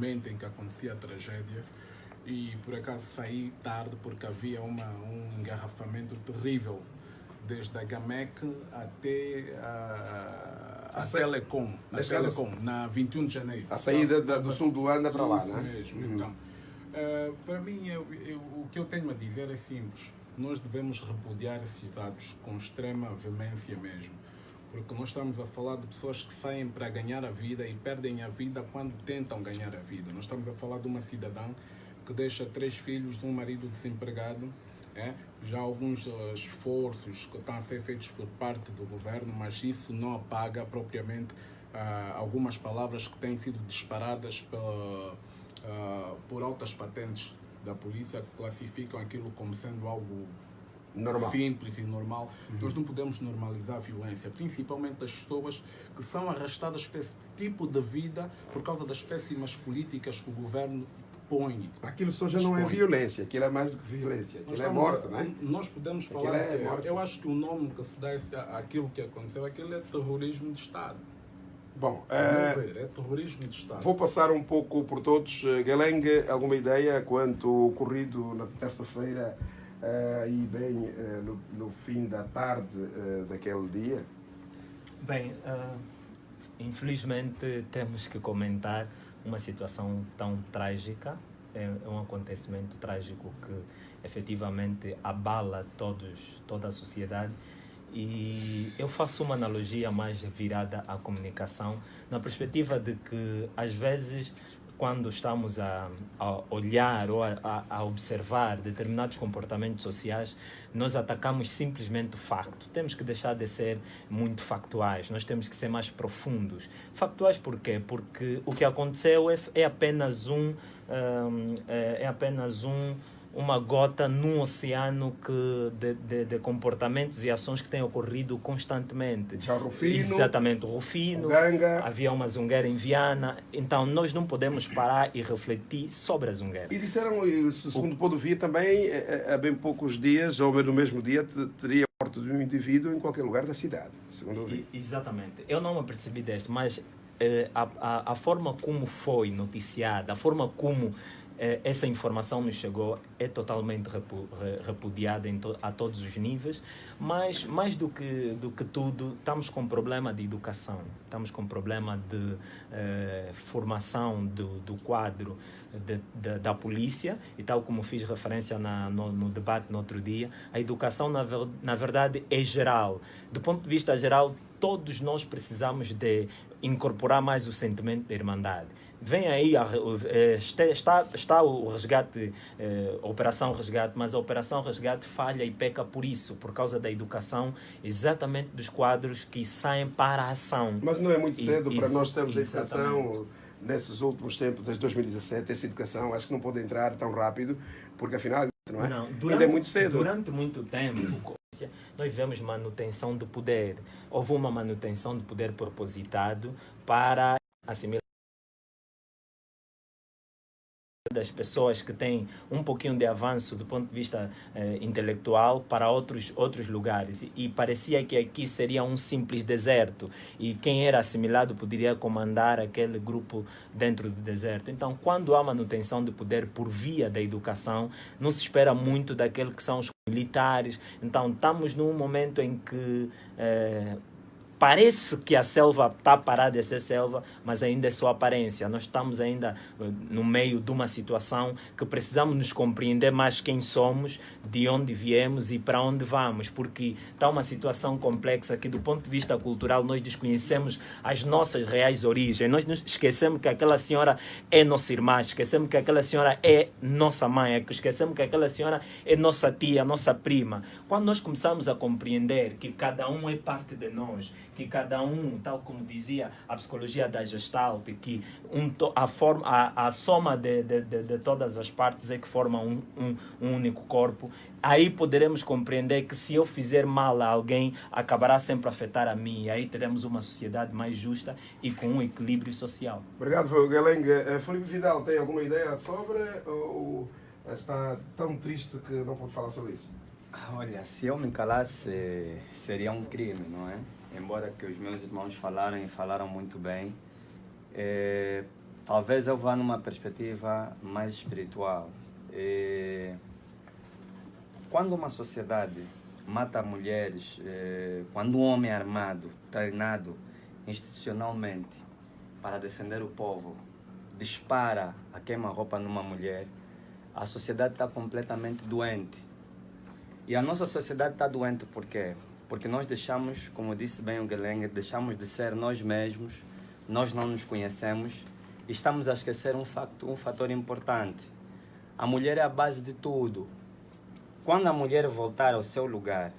momento em que acontecia a tragédia, e por acaso saí tarde porque havia um engarrafamento terrível, desde a Gamec até a Telecom, na 21 de janeiro. A saída do sul do Luanda para lá, não é? Isso mesmo. Uhum. Então, para mim, o que eu tenho a dizer é simples. Nós devemos repudiar esses dados com extrema veemência mesmo. Porque nós estamos a falar de pessoas que saem para ganhar a vida e perdem a vida quando tentam ganhar a vida. Nós estamos a falar de uma cidadã que deixa 3 filhos de um marido desempregado. Já alguns esforços que estão a ser feitos por parte do governo, mas isso não apaga propriamente algumas palavras que têm sido disparadas por altas patentes da polícia, que classificam aquilo como sendo algo normal, simples e normal. Nós não podemos normalizar a violência, principalmente das pessoas que são arrastadas para esse tipo de vida por causa das péssimas políticas que o governo põe. Aquilo só já não é violência, aquilo é mais do que violência, aquilo é morte, não é? Nós podemos falar eu acho que o nome que se dá àquilo que aconteceu, aquilo é terrorismo de Estado. Bom, é terrorismo de Estado. Vou passar um pouco por todos. Galeng, alguma ideia quanto ao ocorrido na terça-feira e bem no fim da tarde daquele dia? Bem, infelizmente temos que comentar uma situação tão trágica. É um acontecimento trágico que efetivamente abala toda a sociedade. E eu faço uma analogia mais virada à comunicação, na perspectiva de que, às vezes, quando estamos a olhar ou a observar determinados comportamentos sociais, nós atacamos simplesmente o facto. Temos que deixar de ser muito factuais, nós temos que ser mais profundos. Factuais por quê? Porque o que aconteceu é apenas uma gota num oceano de comportamentos e ações que têm ocorrido constantemente. Já o Rufino. Exatamente, o Rufino. O Ganga. Havia uma zungueira em Viana. Então, nós não podemos parar e refletir sobre a zungueira. E disseram, segundo o ponto de vista, também, há bem poucos dias, ou no mesmo dia, teria a morte de um indivíduo em qualquer lugar da cidade, segundo eu vi. Exatamente. Eu não me apercebi deste, mas a forma como foi noticiada, a forma como essa informação nos chegou é totalmente repudiada a todos os níveis, mas mais do que tudo, estamos com problema de educação, estamos com problema de formação do quadro da polícia, e tal como fiz referência no debate no outro dia, a educação na verdade é geral. Do ponto de vista geral, todos nós precisamos de incorporar mais o sentimento de irmandade. Vem aí, está o resgate, a Operação Resgate, mas a Operação Resgate falha e peca por isso, por causa da educação, exatamente dos quadros que saem para a ação. Mas não é muito cedo para nós termos a educação nesses últimos tempos, desde 2017, essa educação, acho que não pode entrar tão rápido, porque afinal, não é? Não, ainda é muito cedo. Durante muito tempo, nós vivemos manutenção do poder. Houve uma manutenção do poder propositado para assimilar das pessoas que têm um pouquinho de avanço do ponto de vista intelectual para outros lugares. E parecia que aqui seria um simples deserto e quem era assimilado poderia comandar aquele grupo dentro do deserto. Então, quando há manutenção de poder por via da educação, não se espera muito daquele que são os militares. Então, estamos num momento em que parece que a selva está parada de ser selva, mas ainda é só aparência. Nós estamos ainda no meio de uma situação que precisamos nos compreender mais quem somos, de onde viemos e para onde vamos, porque está uma situação complexa que, do ponto de vista cultural, nós desconhecemos as nossas reais origens. Nós nos esquecemos que aquela senhora é nossa irmã, esquecemos que aquela senhora é nossa mãe, esquecemos que aquela senhora é nossa tia, nossa prima. Quando nós começamos a compreender que cada um é parte de nós, que cada um, tal como dizia a psicologia da Gestalt, que a soma de todas as partes é que forma um único corpo, aí poderemos compreender que se eu fizer mal a alguém, acabará sempre a afetar a mim, e aí teremos uma sociedade mais justa e com um equilíbrio social. Obrigado, Galeng. Filipe Vidal, tem alguma ideia sobre ou está tão triste que não pode falar sobre isso? Olha, se eu me calasse, seria um crime, não é? Embora que os meus irmãos falaram e falaram muito bem. Talvez eu vá numa perspectiva mais espiritual. Quando uma sociedade mata mulheres, quando um homem armado, treinado institucionalmente para defender o povo, dispara a queima-roupa numa mulher, a sociedade está completamente doente. E a nossa sociedade está doente por quê? Porque nós deixamos, como disse bem o Geleng, deixamos de ser nós mesmos, nós não nos conhecemos e estamos a esquecer um fator importante. A mulher é a base de tudo. Quando a mulher voltar ao seu lugar,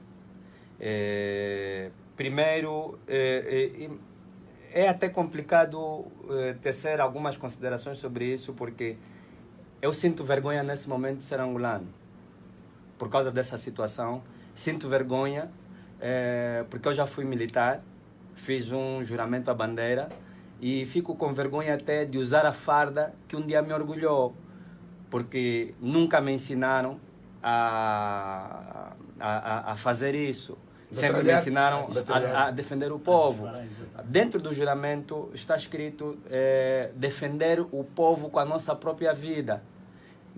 primeiro, é até complicado tecer algumas considerações sobre isso, porque eu sinto vergonha nesse momento de ser angolano. Por causa dessa situação, sinto vergonha porque eu já fui militar, fiz um juramento à bandeira e fico com vergonha até de usar a farda que um dia me orgulhou, porque nunca me ensinaram a fazer isso. Sempre me ensinaram a defender o povo. Dentro do juramento está escrito defender o povo com a nossa própria vida.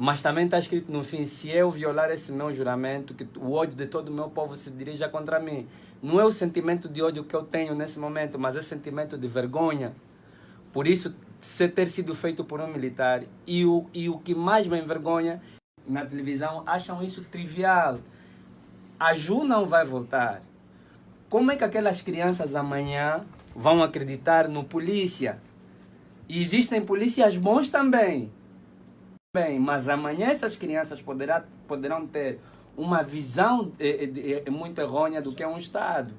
Mas também está escrito no fim, se eu violar esse meu juramento, que o ódio de todo o meu povo se dirija contra mim. Não é o sentimento de ódio que eu tenho nesse momento, mas é sentimento de vergonha. Por isso, ter sido feito por um militar. E o que mais me envergonha, na televisão, acham isso trivial. A Ju não vai voltar. Como é que aquelas crianças amanhã vão acreditar no polícia? E existem polícias bons também. Mas amanhã essas crianças poderão ter uma visão muito errônea do que é um Estado.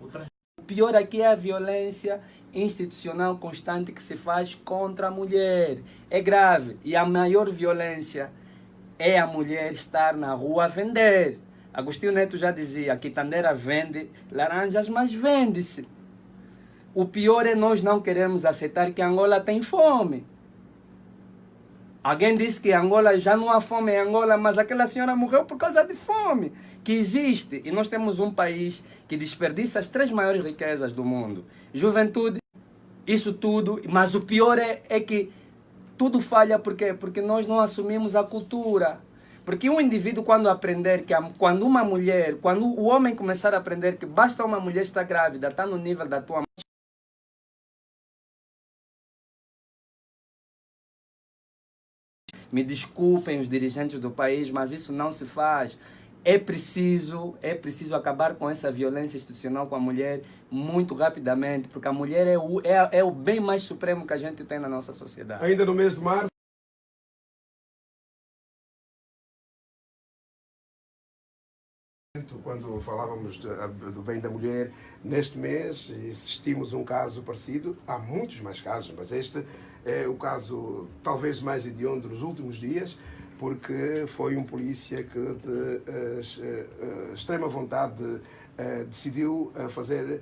O pior aqui é a violência institucional constante que se faz contra a mulher. É grave. E a maior violência é a mulher estar na rua a vender. Agostinho Neto já dizia, Quitandeira vende laranjas, mas vende-se. O pior é nós não queremos aceitar que Angola tem fome. Alguém disse que Angola já não há fome em Angola, mas aquela senhora morreu por causa de fome, que existe. E nós temos um país que desperdiça as 3 maiores riquezas do mundo. Juventude, isso tudo, mas o pior é que tudo falha porque nós não assumimos a cultura. Porque um indivíduo, quando aprender que quando o homem começar a aprender que basta uma mulher estar grávida, está no nível da tua mãe. Me desculpem os dirigentes do país, mas isso não se faz. É preciso acabar com essa violência institucional com a mulher muito rapidamente, porque a mulher é o bem mais supremo que a gente tem na nossa sociedade. Ainda no mês de março, quando falávamos do bem da mulher, neste mês assistimos um caso parecido. Há muitos mais casos, mas este é o caso talvez mais hediondo nos últimos dias, porque foi um polícia que de extrema vontade decidiu fazer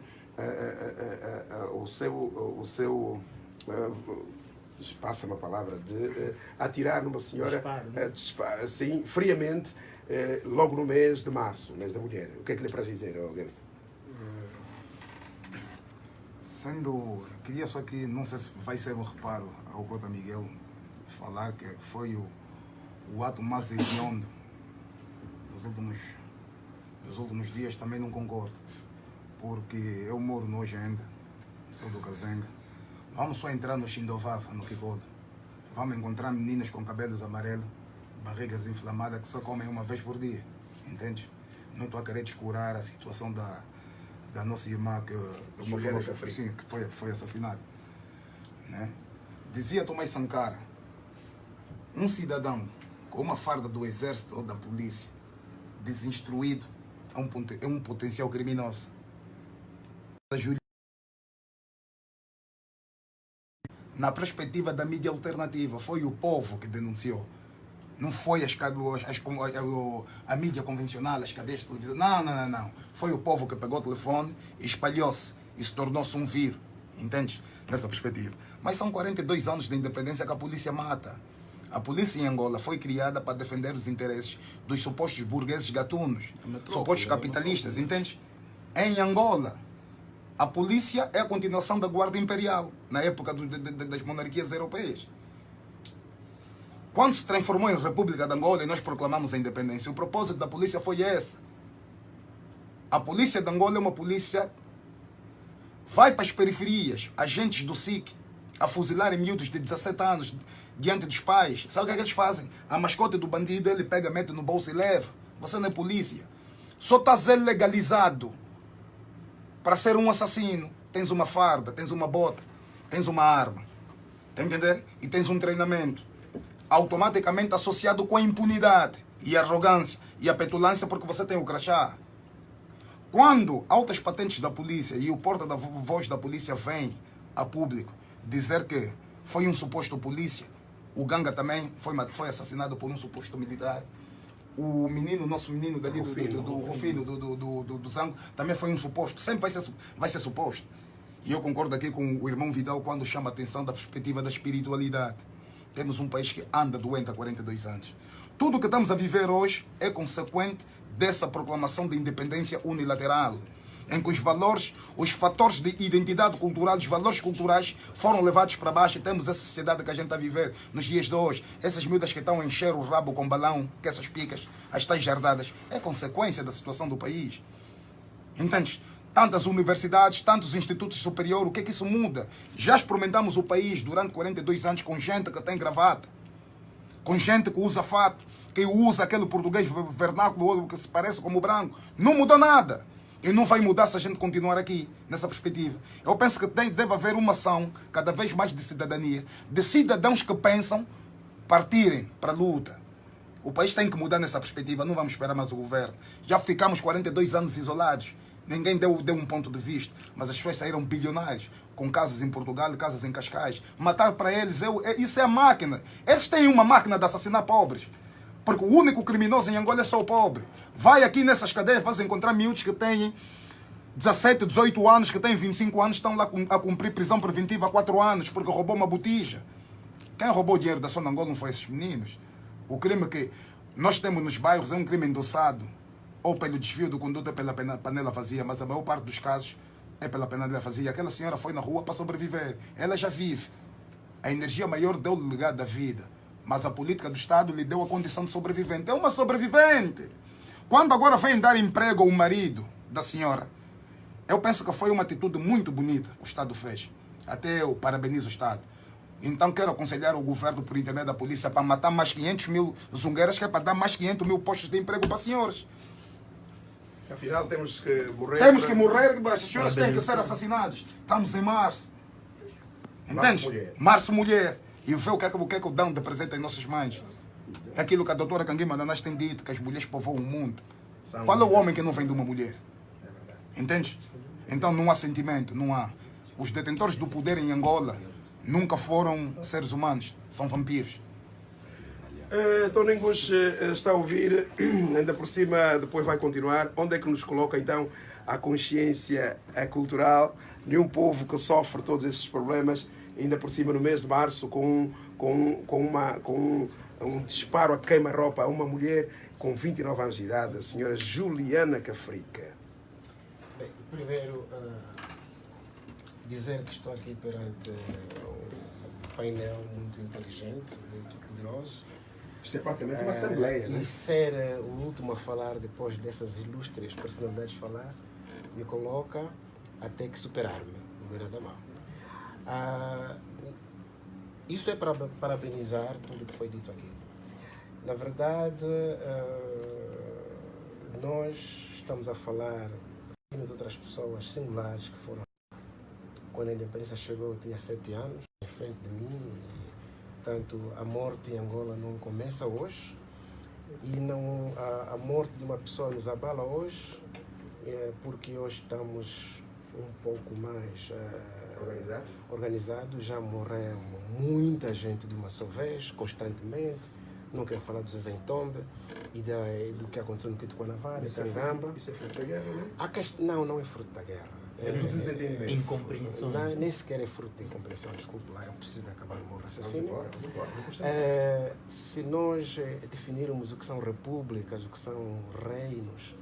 o seu passa-me a palavra, de atirar numa senhora assim, friamente, logo no mês de março, mês da mulher. O que é que lhe para dizer, Gensler? Queria só que, não sei se vai ser um reparo ao Cota Miguel falar que foi o ato mais hediondo dos últimos dias. Também não concordo, porque eu moro no Ojenda, sou do Kazenga. Vamos só entrar no Xindovava, no Kikoda. Vamos encontrar meninas com cabelos amarelos, barrigas inflamadas, que só comem uma vez por dia, entende? Não estou a querer descurar a situação da nossa irmã que foi assassinada, né? Dizia Tomás Sankara, um cidadão com uma farda do exército ou da polícia desinstruído é um potencial criminoso. Na perspectiva da mídia alternativa, foi o povo que denunciou. Não foi a mídia convencional, as cadeias de televisão. Não. Foi o povo que pegou o telefone, espalhou-se e se tornou-se um vírus. Entende? Nessa perspectiva. Mas são 42 anos de independência que a polícia mata. A polícia em Angola foi criada para defender os interesses dos supostos burgueses gatunos, supostos capitalistas, entende? Em Angola, a polícia é a continuação da guarda imperial, na época das monarquias europeias. Quando se transformou em República de Angola e nós proclamamos a independência, o propósito da polícia foi esse. A polícia de Angola é uma polícia... Vai para as periferias, agentes do SIC, a fuzilarem miúdos de 17 anos diante dos pais. Sabe o que é que eles fazem? A mascote do bandido, ele pega, mete no bolso e leva. Você não é polícia. Só estás legalizado para ser um assassino. Tens uma farda, tens uma bota, tens uma arma. Está a entender? E tens um treinamento automaticamente associado com a impunidade e a arrogância e a petulância porque você tem o crachá. Quando altas patentes da polícia e o porta-voz da polícia vem a público dizer que foi um suposto polícia, o Ganga também foi assassinado por um suposto militar, o menino, nosso menino dali do Rufino, do Zango, também foi um suposto, sempre vai ser suposto. E eu concordo aqui com o irmão Vidal quando chama a atenção da perspectiva da espiritualidade. Temos um país que anda doente há 42 anos. Tudo o que estamos a viver hoje é consequente dessa proclamação de independência unilateral, em que os valores, os fatores de identidade cultural, os valores culturais foram levados para baixo e temos essa sociedade que a gente está a viver nos dias de hoje. Essas miúdas que estão a encher o rabo com balão, que essas picas, as tais jardadas, é consequência da situação do país. Entendes? Tantas universidades, tantos institutos superiores, o que é que isso muda? Já experimentamos o país durante 42 anos com gente que tem gravata, com gente que usa fato, que usa aquele português vernáculo que se parece como branco. Não mudou nada. E não vai mudar se a gente continuar aqui, nessa perspectiva. Eu penso que deve haver uma ação, cada vez mais de cidadania, de cidadãos que pensam partirem para a luta. O país tem que mudar nessa perspectiva, não vamos esperar mais o governo. Já ficamos 42 anos isolados. Ninguém deu um ponto de vista, mas as pessoas saíram bilionários, com casas em Portugal e casas em Cascais. Matar para eles, isso é a máquina. Eles têm uma máquina de assassinar pobres. Porque o único criminoso em Angola é só o pobre. Vai aqui nessas cadeias, vais encontrar miúdos que têm 17, 18 anos, que têm 25 anos, estão lá a cumprir prisão preventiva há 4 anos, porque roubou uma botija. Quem roubou o dinheiro da Zona Angola não foi esses meninos. O crime que nós temos nos bairros é um crime endossado, ou pelo desvio do conduto, ou pela panela vazia, mas a maior parte dos casos é pela panela vazia. Aquela senhora foi na rua para sobreviver. Ela já vive. A energia maior deu-lhe o legado da vida. Mas a política do Estado lhe deu a condição de sobrevivente. É uma sobrevivente. Quando agora vem dar emprego ao marido da senhora, eu penso que foi uma atitude muito bonita que o Estado fez. Até eu parabenizo o Estado. Então quero aconselhar o governo por intermédio da polícia para matar mais 500 mil zungueiras, que é para dar mais 500 mil postos de emprego para senhores. Afinal temos que morrer. Temos que morrer, as senhoras têm que ser assassinadas. Estamos em março. Entende? Março mulher. E vê o que é que dão de presente às nossas mães. É aquilo que a doutora Canguima Danás tem dito, que as mulheres povoam o mundo. Qual é o homem que não vem de uma mulher? Entende? Então não há sentimento, não há. Os detentores do poder em Angola nunca foram seres humanos, são vampiros. Toningos está a ouvir, ainda por cima, depois vai continuar. Onde é que nos coloca então a consciência cultural de um povo que sofre todos esses problemas? Ainda por cima no mês de março, com um disparo a queima-roupa a uma mulher com 29 anos de idade, a senhora Juliana Cafrica. Bem, primeiro, dizer que estou aqui perante um painel muito inteligente, muito poderoso. Isto é praticamente uma assembleia, né? E ser o último a falar depois dessas ilustres personalidades falar, me coloca a ter que superar-me, no beira da mão. Isso é para parabenizar tudo o que foi dito aqui. Na verdade, nós estamos a falar de outras pessoas singulares que foram. Quando a independência chegou, eu tinha 7 anos, em frente de mim. E, portanto, a morte em Angola não começa hoje. E não, a morte de uma pessoa nos abala hoje, porque hoje estamos um pouco mais organizado. Já morreu muita gente de uma só vez, constantemente. Não quero falar do Zezé Ntombe e do que aconteceu no Quituquanavara, em Tangamba. Isso é fruto da guerra, não é? Não é fruto da guerra. É do desentendimento. Incompreensão. Nem sequer é fruto de incompreensão. Desculpe lá, eu preciso de acabar o meu raciocínio. Vamos embora. Se nós definirmos o que são repúblicas, o que são reinos,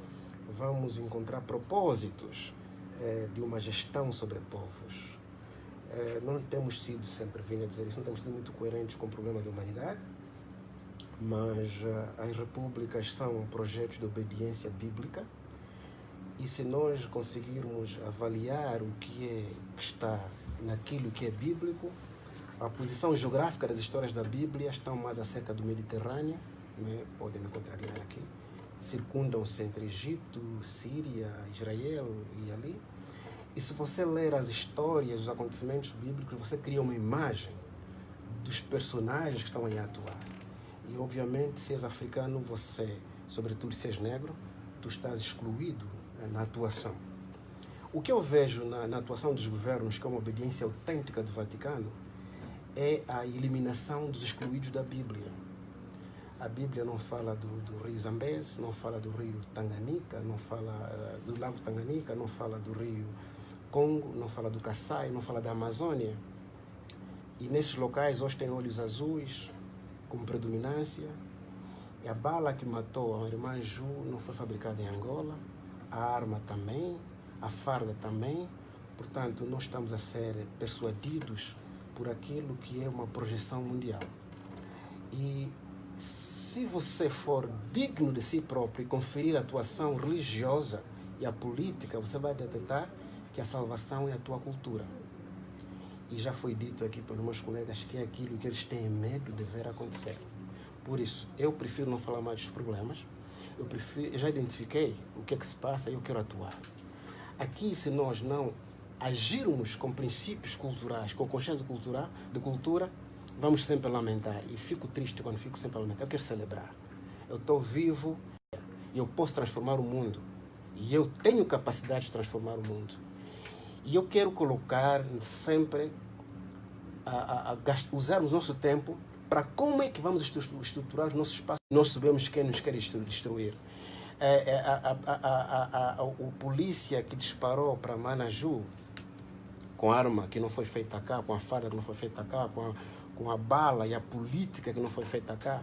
vamos encontrar propósitos de uma gestão sobre povos. Não temos sido, sempre vindo a dizer isso, não temos sido muito coerentes com o problema da humanidade. mas as repúblicas são projetos de obediência bíblica, e se nós conseguirmos avaliar o que está naquilo que é bíblico, a posição geográfica das histórias da Bíblia estão mais acerca do Mediterrâneo, né? Podem encontrar aqui, circundam-se entre Egito, Síria, Israel e ali. E se você ler as histórias, os acontecimentos bíblicos, você cria uma imagem dos personagens que estão aí a atuar. E, obviamente, se és africano, você, sobretudo se és negro, tu estás excluído na atuação. O que eu vejo na atuação dos governos, que é uma obediência autêntica do Vaticano, é a eliminação dos excluídos da Bíblia. A Bíblia não fala do rio Zambeze, não fala do rio Tanganyika, não fala do lago Tanganyika, não fala do rio Congo, não fala do Kassai, não fala da Amazônia. E nesses locais hoje tem olhos azuis como predominância. E a bala que matou a irmã Ju não foi fabricada em Angola, a arma também, a farda também. Portanto, nós estamos a ser persuadidos por aquilo que é uma projeção mundial. E se você for digno de si próprio e conferir a atuação religiosa e a política, você vai detectar que a salvação é a tua cultura. E já foi dito aqui pelos meus colegas que é aquilo que eles têm medo de ver acontecer. Por isso, eu prefiro não falar mais dos problemas, eu já identifiquei o que é que se passa e eu quero atuar. Aqui, se nós não agirmos com princípios culturais, com consciência de cultura, vamos sempre lamentar. E fico triste quando fico sempre a lamentar. Eu quero celebrar. Eu estou vivo e eu posso transformar o mundo. E eu tenho capacidade de transformar o mundo. E eu quero colocar sempre usarmos nosso tempo para como é que vamos estruturar os nossos espaços. Nós sabemos quem nos quer destruir. O polícia que disparou para Manaju com a arma que não foi feita cá, com a farda que não foi feita cá, com a bala e a política que não foi feita cá,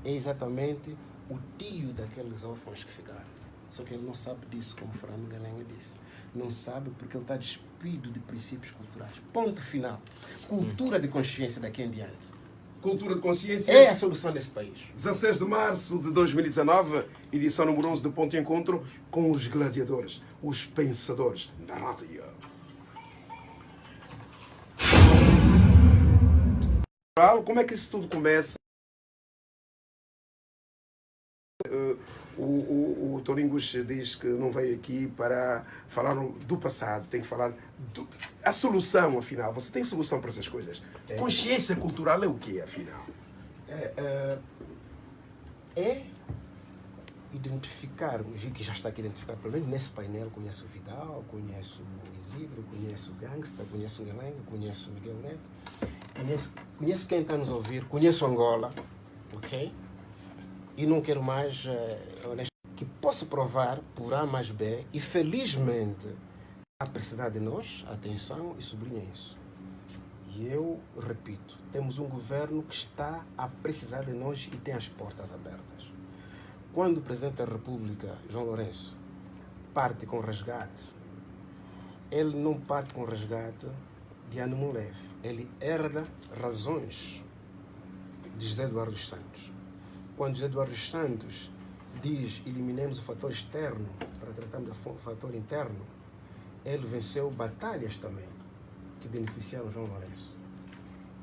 é exatamente o tio daqueles órfãos que ficaram. Só que ele não sabe disso, como Fernando Galenga disse. Não sabe porque ele está despido de princípios culturais. Ponto final. Cultura de consciência daqui em diante. Cultura de consciência é a solução desse país. 16 de março de 2019, edição número 11 do Ponto de Encontro, com os gladiadores, os pensadores da rádio. Como é que isso tudo começa? O Toninhos diz que não veio aqui para falar do passado, tem que falar a solução, afinal. Você tem solução para essas coisas? Consciência cultural é o quê, afinal? É identificarmos, e que já está aqui identificado, pelo menos nesse painel, conheço o Vidal, conheço o Isidro, conheço o Gangsta, conheço o Galenga, conheço o Miguel Neto, conheço quem está nos ouvir, conheço Angola, ok? E não quero mais, que posso provar por A mais B, e felizmente a precisar de nós, atenção, e sublinha isso. E eu repito, temos um governo que está a precisar de nós e tem as portas abertas. Quando o Presidente da República, João Lourenço, parte com resgate, ele não parte com resgate de ânimo leve. Ele herda razões de José Eduardo dos Santos. Quando José Eduardo dos Santos diz eliminemos o fator externo para tratarmos do fator interno, ele venceu batalhas também que beneficiaram João Lourenço.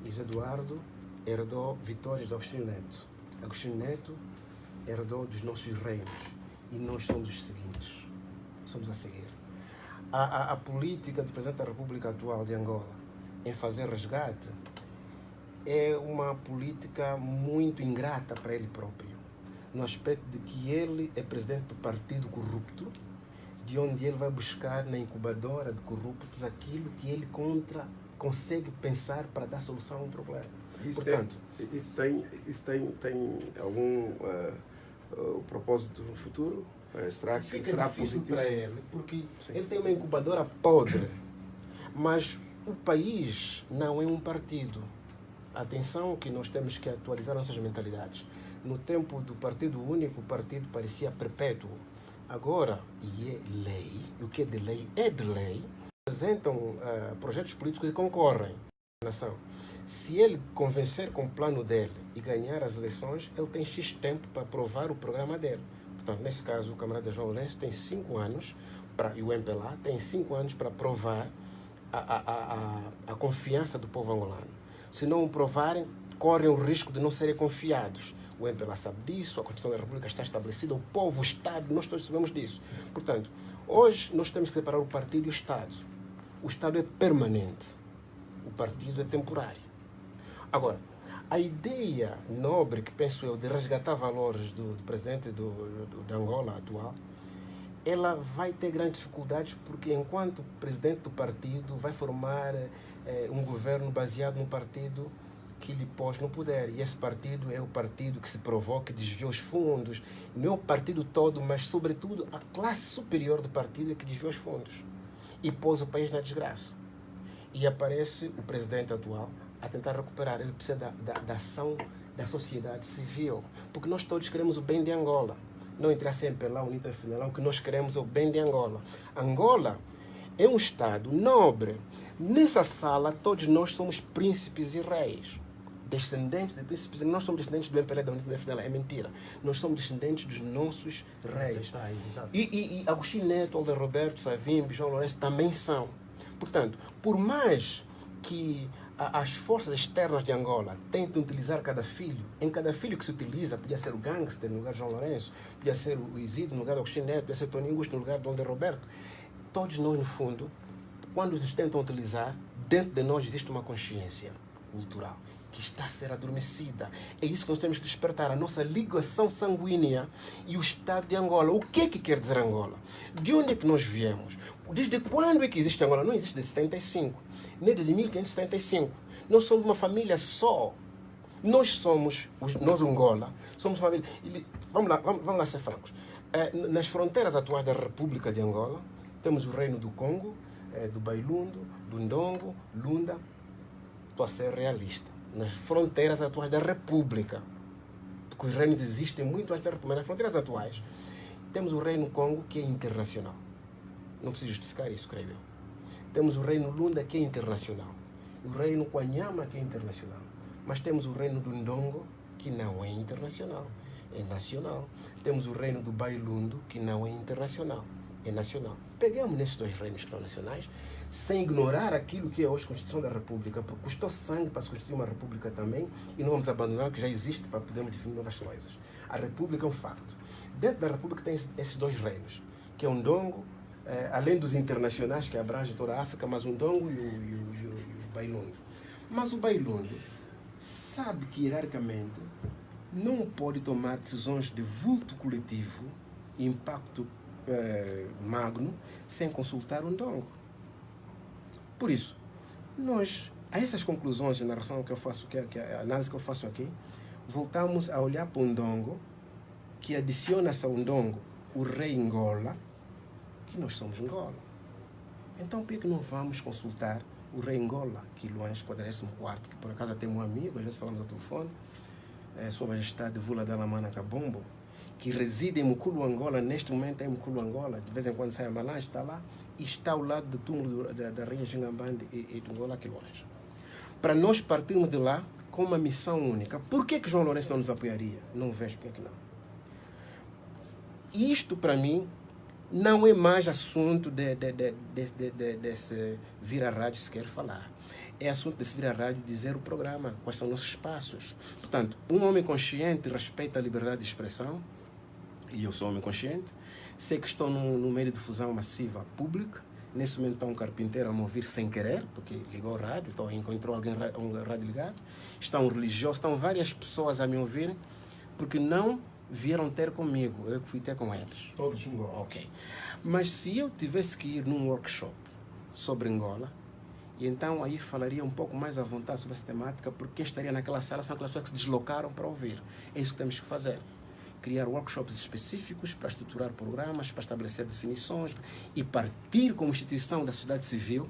E José Eduardo herdou vitórias de Agostinho Neto. Agostinho Neto herdou dos nossos reinos. E nós somos os seguintes. Somos a seguir. A política do Presidente da República atual de Angola em fazer resgate é uma política muito ingrata para ele próprio, no aspecto de que ele é presidente do partido corrupto, de onde ele vai buscar na incubadora de corruptos aquilo que ele consegue pensar para dar solução a um problema. Portanto, isso tem algum propósito no futuro? Será que será difícil positivo para ele, porque ele tem uma incubadora podre, mas o país não é um partido. Atenção que nós temos que atualizar nossas mentalidades. No tempo do Partido Único, o partido parecia perpétuo. Agora, e é lei, e o que é de lei, apresentam projetos políticos e concorrem à nação. Se ele convencer com o plano dele e ganhar as eleições, ele tem X tempo para aprovar o programa dele. Portanto, nesse caso, o camarada João Lourenço tem 5 anos, e o MPLA tem 5 anos para provar a confiança do povo angolano. Se não o provarem, correm o risco de não serem confiados. O MPLA sabe disso, a Constituição da República está estabelecida, o povo, o Estado, nós todos sabemos disso. Portanto, hoje nós temos que separar o partido e o Estado. O Estado é permanente, o partido é temporário. Agora, a ideia nobre, que penso eu, de resgatar valores do presidente de Angola atual, ela vai ter grandes dificuldades porque, enquanto presidente do partido, vai formar um governo baseado no partido que lhe pôs no poder. E esse partido é o partido que se provou que desviou os fundos. Não é o partido todo, mas, sobretudo, a classe superior do partido é que desviou os fundos e pôs o país na desgraça. E aparece o presidente atual a tentar recuperar. Ele precisa da ação da sociedade civil, porque nós todos queremos o bem de Angola. Não interessa sempre lá, UNITA final, o que nós queremos é o bem de Angola. Angola é um Estado nobre. Nessa sala, todos nós somos príncipes e reis. Descendentes de príncipes. Nós somos descendentes do MPLA da UNITA final. É mentira. Nós somos descendentes dos nossos reis. E Agostinho Neto, Alder Roberto, Savimbi, João Lourenço também são. Portanto, por mais que as forças externas de Angola tentam utilizar cada filho, em cada filho que se utiliza, podia ser o gangster no lugar de João Lourenço, podia ser o Isidro no lugar do Agostinho Neto, podia ser o Tony Augusto no lugar do Alder Roberto. Todos nós, no fundo, quando eles tentam utilizar, dentro de nós existe uma consciência cultural que está a ser adormecida. É isso que nós temos que despertar, a nossa ligação sanguínea e o Estado de Angola. O que é que quer dizer Angola? De onde é que nós viemos? Desde quando é que existe Angola? Não existe desde 75, nem desde 1575. Nós somos uma família só. Nós Angola, somos uma família. Vamos lá ser francos. Nas fronteiras atuais da República de Angola, temos o Reino do Congo, do Bailundo, do Ndongo, Lunda. Estou a ser realista. Nas fronteiras atuais da República, porque os reinos existem muito antes da República, mas nas fronteiras atuais, temos o Reino Congo, que é internacional. Não preciso justificar isso, creio eu. Temos o Reino Lunda, que é internacional. O Reino Kwanyama, que é internacional. Mas temos o Reino do Ndongo, que não é internacional, é nacional. Temos o Reino do Bailundo, que não é internacional, é nacional. Pegamos nesses dois reinos que são nacionais, sem ignorar aquilo que é hoje a Constituição da República, porque custou sangue para se constituir uma República também, e não vamos abandonar o que já existe para podermos definir novas coisas. A República é um facto. Dentro da República tem esses dois reinos, que é o Ndongo, além dos internacionais que abrangem toda a África, mas o Ndongo e o Bailundo. Mas o Bailundo sabe que, hierarquicamente, não pode tomar decisões de vulto coletivo, impacto magno, sem consultar o Ndongo. Por isso, nós, a essas conclusões de narração que eu faço, a análise que eu faço aqui, voltamos a olhar para o Ndongo, que adiciona-se ao Ndongo o rei Ngola, que nós somos Angola. Então, por que não vamos consultar o rei Ngola, que Luange Quadragésimo IV, que por acaso tem um amigo, às vezes falamos ao telefone, Sua Majestade Vula Dalamana Kabombo, que reside em Mukulu, Angola, neste momento é em Mukulu, Angola, de vez em quando sai a Malange, está lá, e está ao lado do túmulo da rainha Gingambande e do Angola, que Luange. Para nós partirmos de lá com uma missão única. Por que João Lourenço não nos apoiaria? Não vejo por que não. Isto, para mim, não é mais assunto desse vir-a-rádio se quer falar. É assunto desse vir-a-rádio dizer o programa, quais são os nossos passos. Portanto, um homem consciente respeita a liberdade de expressão, e eu sou um homem consciente. Sei que estou no meio de difusão massiva pública. Nesse momento está um carpinteiro a me ouvir sem querer, porque ligou o rádio, então encontrou alguém um rádio ligado. Está um religioso, estão várias pessoas a me ouvir, porque não vieram ter comigo, eu que fui ter com eles. Todos Angola. Ok. Mas se eu tivesse que ir num workshop sobre Angola, e então aí falaria um pouco mais à vontade sobre essa temática, porque quem estaria naquela sala são aquelas pessoas que se deslocaram para ouvir. É isso que temos que fazer. Criar workshops específicos para estruturar programas, para estabelecer definições e partir como instituição da sociedade civil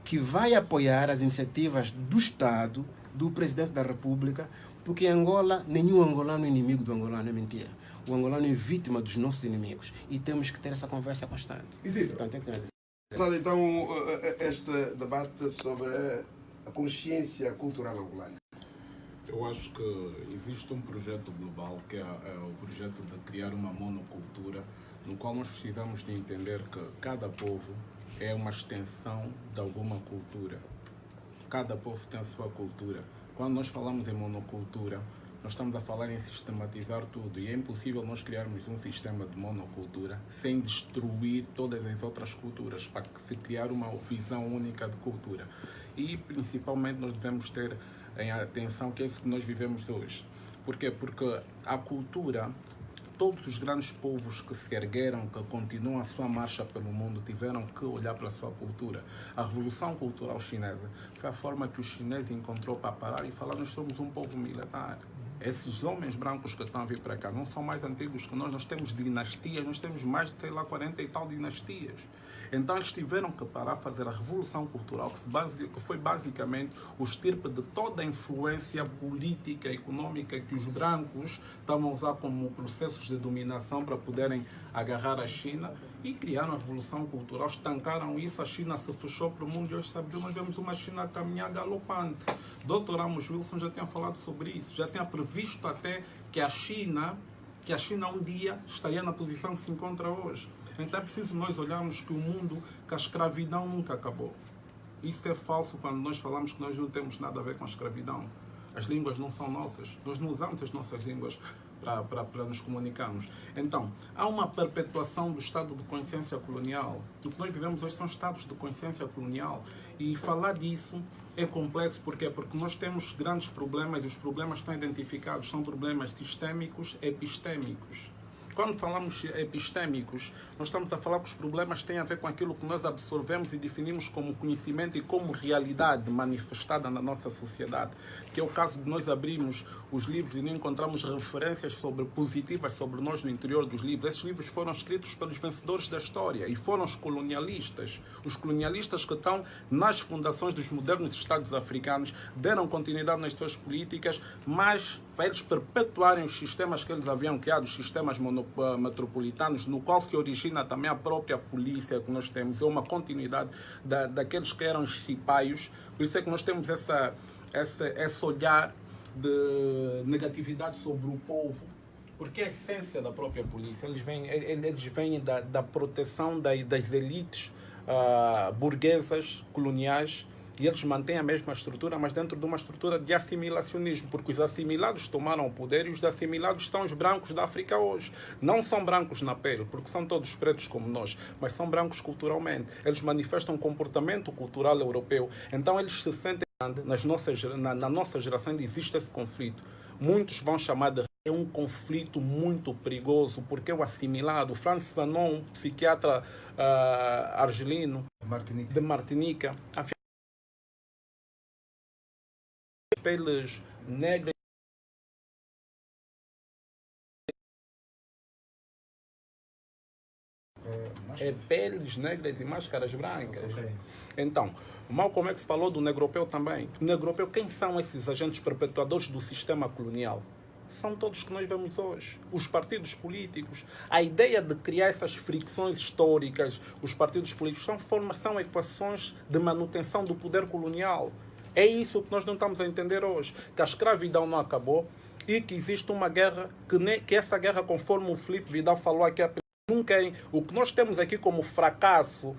que vai apoiar as iniciativas do Estado, do Presidente da República, porque Angola, nenhum angolano é inimigo do angolano, é mentira. O angolano é vítima dos nossos inimigos e temos que ter essa conversa constante. Isidro, então, tem que dizer. então este debate sobre a consciência cultural angolana? Eu acho que existe um projeto global que é o projeto de criar uma monocultura, no qual nós precisamos de entender que cada povo é uma extensão de alguma cultura. Cada povo tem a sua cultura. Quando nós falamos em monocultura, nós estamos a falar em sistematizar tudo e é impossível nós criarmos um sistema de monocultura sem destruir todas as outras culturas para se criar uma visão única de cultura. E principalmente nós devemos ter em atenção que é isso que nós vivemos hoje. Por quê? Porque a cultura, todos os grandes povos que se ergueram, que continuam a sua marcha pelo mundo, tiveram que olhar para a sua cultura. A Revolução Cultural Chinesa foi a forma que o chinês encontrou para parar e falar: nós somos um povo milenar. Esses homens brancos que estão a vir para cá não são mais antigos que nós temos dinastias, nós temos mais de, sei lá, 40 e tal dinastias. Então eles tiveram que parar a fazer a Revolução Cultural, que foi basicamente o estirpe de toda a influência política e econômica que os brancos estavam a usar como processos de dominação para poderem agarrar a China, e criaram a Revolução Cultural, estancaram isso, a China se fechou para o mundo e hoje, sabe, nós vemos uma China a caminhar galopante. Dr. Amos Wilson já tinha falado sobre isso, já tinha previsto até que a China um dia estaria na posição que se encontra hoje. Então é preciso nós olharmos que o mundo, que a escravidão nunca acabou. Isso é falso quando nós falamos que nós não temos nada a ver com a escravidão. As línguas não são nossas, nós não usamos as nossas línguas para nos comunicarmos. Então, há uma perpetuação do estado de consciência colonial. O que nós vivemos hoje são estados de consciência colonial. E falar disso é complexo. Porquê? Porque nós temos grandes problemas e os problemas estão identificados. São problemas sistémicos, epistêmicos. Quando falamos epistêmicos, nós estamos a falar que os problemas têm a ver com aquilo que nós absorvemos e definimos como conhecimento e como realidade manifestada na nossa sociedade. Que é o caso de nós abrirmos os livros e não encontramos referências positivas sobre nós no interior dos livros. Esses livros foram escritos pelos vencedores da história e foram os colonialistas que estão nas fundações dos modernos Estados africanos, deram continuidade nas suas políticas, mas para eles perpetuarem os sistemas que eles haviam criado, os sistemas metropolitanos, no qual se origina também a própria polícia que nós temos, é uma continuidade daqueles que eram os cipaios. Por isso é que nós temos esse olhar de negatividade sobre o povo, porque é a essência da própria polícia. Eles vêm da proteção das elites burguesas, coloniais, e eles mantêm a mesma estrutura, mas dentro de uma estrutura de assimilacionismo, porque os assimilados tomaram o poder e os assimilados são os brancos da África hoje. Não são brancos na pele, porque são todos pretos como nós, mas são brancos culturalmente. Eles manifestam um comportamento cultural europeu. Então eles se sentem... Na nossa geração ainda existe esse conflito. Muitos vão chamar de... É um conflito muito perigoso, porque é o assimilado. Francis Fanon, um psiquiatra argelino de Martinica, peles negras peles negras e máscaras brancas. Okay. Então, Malcolm X falou do negropeu também. O negropeu, quem são esses agentes perpetuadores do sistema colonial? São todos que nós vemos hoje. Os partidos políticos. A ideia de criar essas fricções históricas, os partidos políticos, são equações de manutenção do poder colonial. É isso que nós não estamos a entender hoje. Que a escravidão não acabou e que existe uma guerra, que essa guerra, conforme o Filipe Vidal falou aqui, nunca é... O que nós temos aqui como fracasso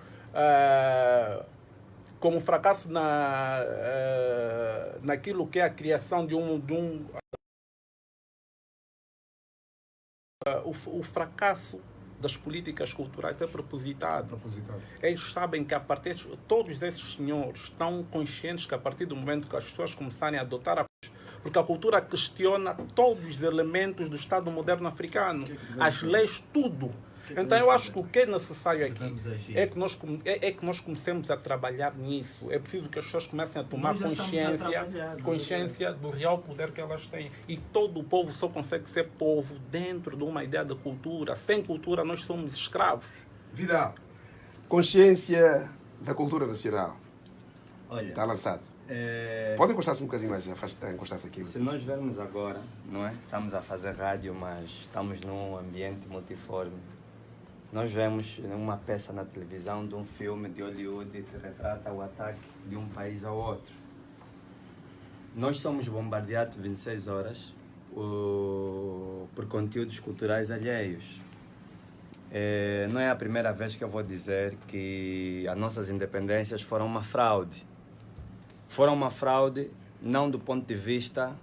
naquilo que é a criação de o fracasso das políticas culturais é propositado. Eles sabem que todos esses senhores estão conscientes que a partir do momento que as pessoas começarem a adotar porque a cultura questiona todos os elementos do Estado moderno africano, as leis, tudo. Então eu acho que o que é necessário aqui é que nós comecemos a trabalhar nisso. É preciso que as pessoas comecem a tomar consciência do real poder que elas têm. E todo o povo só consegue ser povo dentro de uma ideia de cultura. Sem cultura nós somos escravos. Vidal, consciência da cultura nacional. Olha, está lançado. Pode encostar-se um bocadinho mais, encostar-se aqui. Se nós vermos agora, não é? Estamos a fazer rádio, mas estamos num ambiente multiforme. Nós vemos uma peça na televisão de um filme de Hollywood que retrata o ataque de um país ao outro. nós somos bombardeados 26 horas por conteúdos culturais alheios. Não é a primeira vez que eu vou dizer que as nossas independências foram uma fraude. Foram uma fraude não do ponto de vista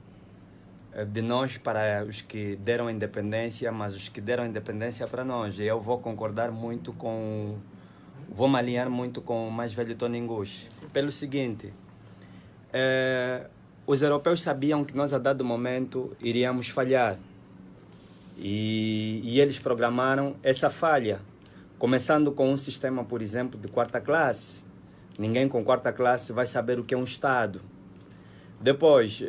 de nós para os que deram a independência, mas os que deram a independência para nós. E eu vou concordar muito com... Vou me alinhar muito com o mais velho Tony Ngushi. Pelo seguinte, os europeus sabiam que nós a dado momento iríamos falhar. E eles programaram essa falha, começando com um sistema, por exemplo, de quarta classe. Ninguém com quarta classe vai saber o que é um Estado. Depois,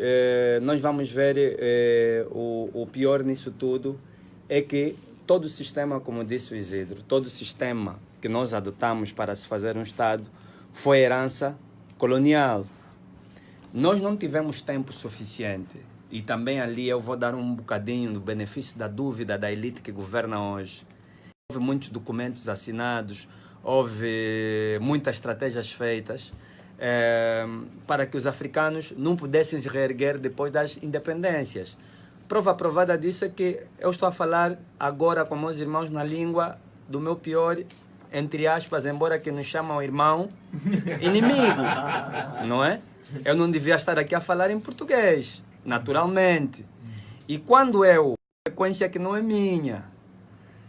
nós vamos ver o pior nisso tudo é que todo o sistema, como disse o Isidro, todo o sistema que nós adotamos para se fazer um Estado foi herança colonial. Nós não tivemos tempo suficiente. E também ali eu vou dar um bocadinho do benefício da dúvida da elite que governa hoje. Houve muitos documentos assinados, houve muitas estratégias feitas para que os africanos não pudessem se reerguer depois das independências. Prova provada disso é que eu estou a falar agora com meus irmãos na língua do meu pior, entre aspas, embora que nos chamam irmão, inimigo, não é? Eu não devia estar aqui a falar em português, naturalmente. E quando eu, frequência que não é minha,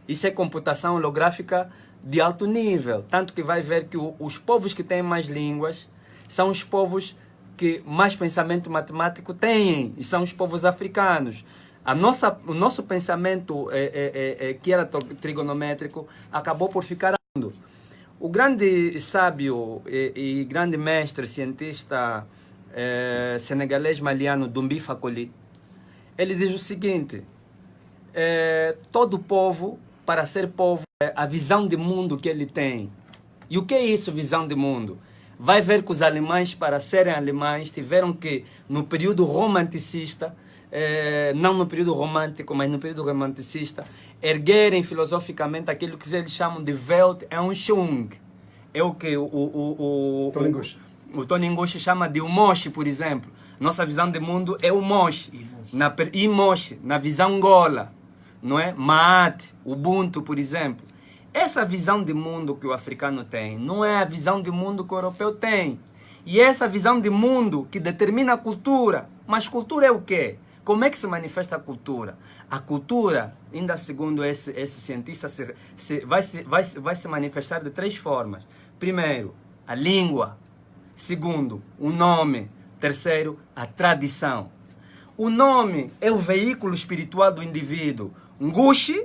isso é computação holográfica de alto nível, tanto que vai ver que os povos que têm mais línguas são os povos que mais pensamento matemático têm, e são os povos africanos. O nosso pensamento que era trigonométrico acabou por ficar. O grande sábio e grande mestre cientista senegalês maliano Dumbi Fakoli, ele diz o seguinte: todo povo, para ser povo, a visão de mundo que ele tem. E o que é isso, visão de mundo? Vai ver que os alemães, para serem alemães, tiveram que, no período romanticista, não no período romântico, mas no período romanticista, erguerem filosoficamente aquilo que eles chamam de Weltanschauung. É o que o Tony Ngushi chama de Umoshi, por exemplo. Nossa visão de mundo é o Moshi, na visão Angola, não é? Maat, Ubuntu, por exemplo. Essa visão de mundo que o africano tem não é a visão de mundo que o europeu tem. E é essa visão de mundo que determina a cultura. Mas cultura é o quê? Como é que se manifesta a cultura? A cultura, ainda segundo esse cientista, vai se manifestar de 3 formas. Primeiro, a língua. Segundo, o nome. Terceiro, a tradição. O nome é o veículo espiritual do indivíduo. Ngushi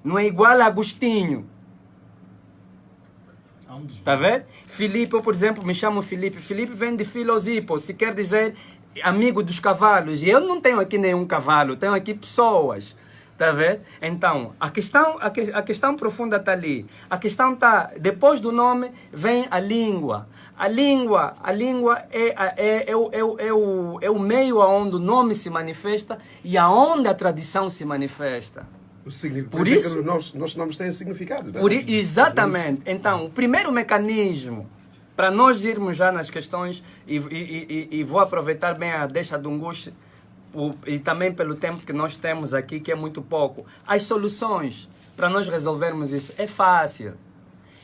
não é igual a Agostinho. Está vendo? Filipe, eu, por exemplo, me chamo Filipe. Filipe vem de Filosipos, que quer dizer amigo dos cavalos. E eu não tenho aqui nenhum cavalo, tenho aqui pessoas. Está vendo? Então, a questão profunda está ali. A questão está, depois do nome, vem a língua. A língua é o meio aonde o nome se manifesta e aonde a tradição se manifesta. Por isso que nossos nomes têm significado. Não é? Exatamente. Então, o primeiro mecanismo para nós irmos já nas questões, e vou aproveitar bem a deixa do Ngushi, e também pelo tempo que nós temos aqui, que é muito pouco. As soluções para nós resolvermos isso é fácil.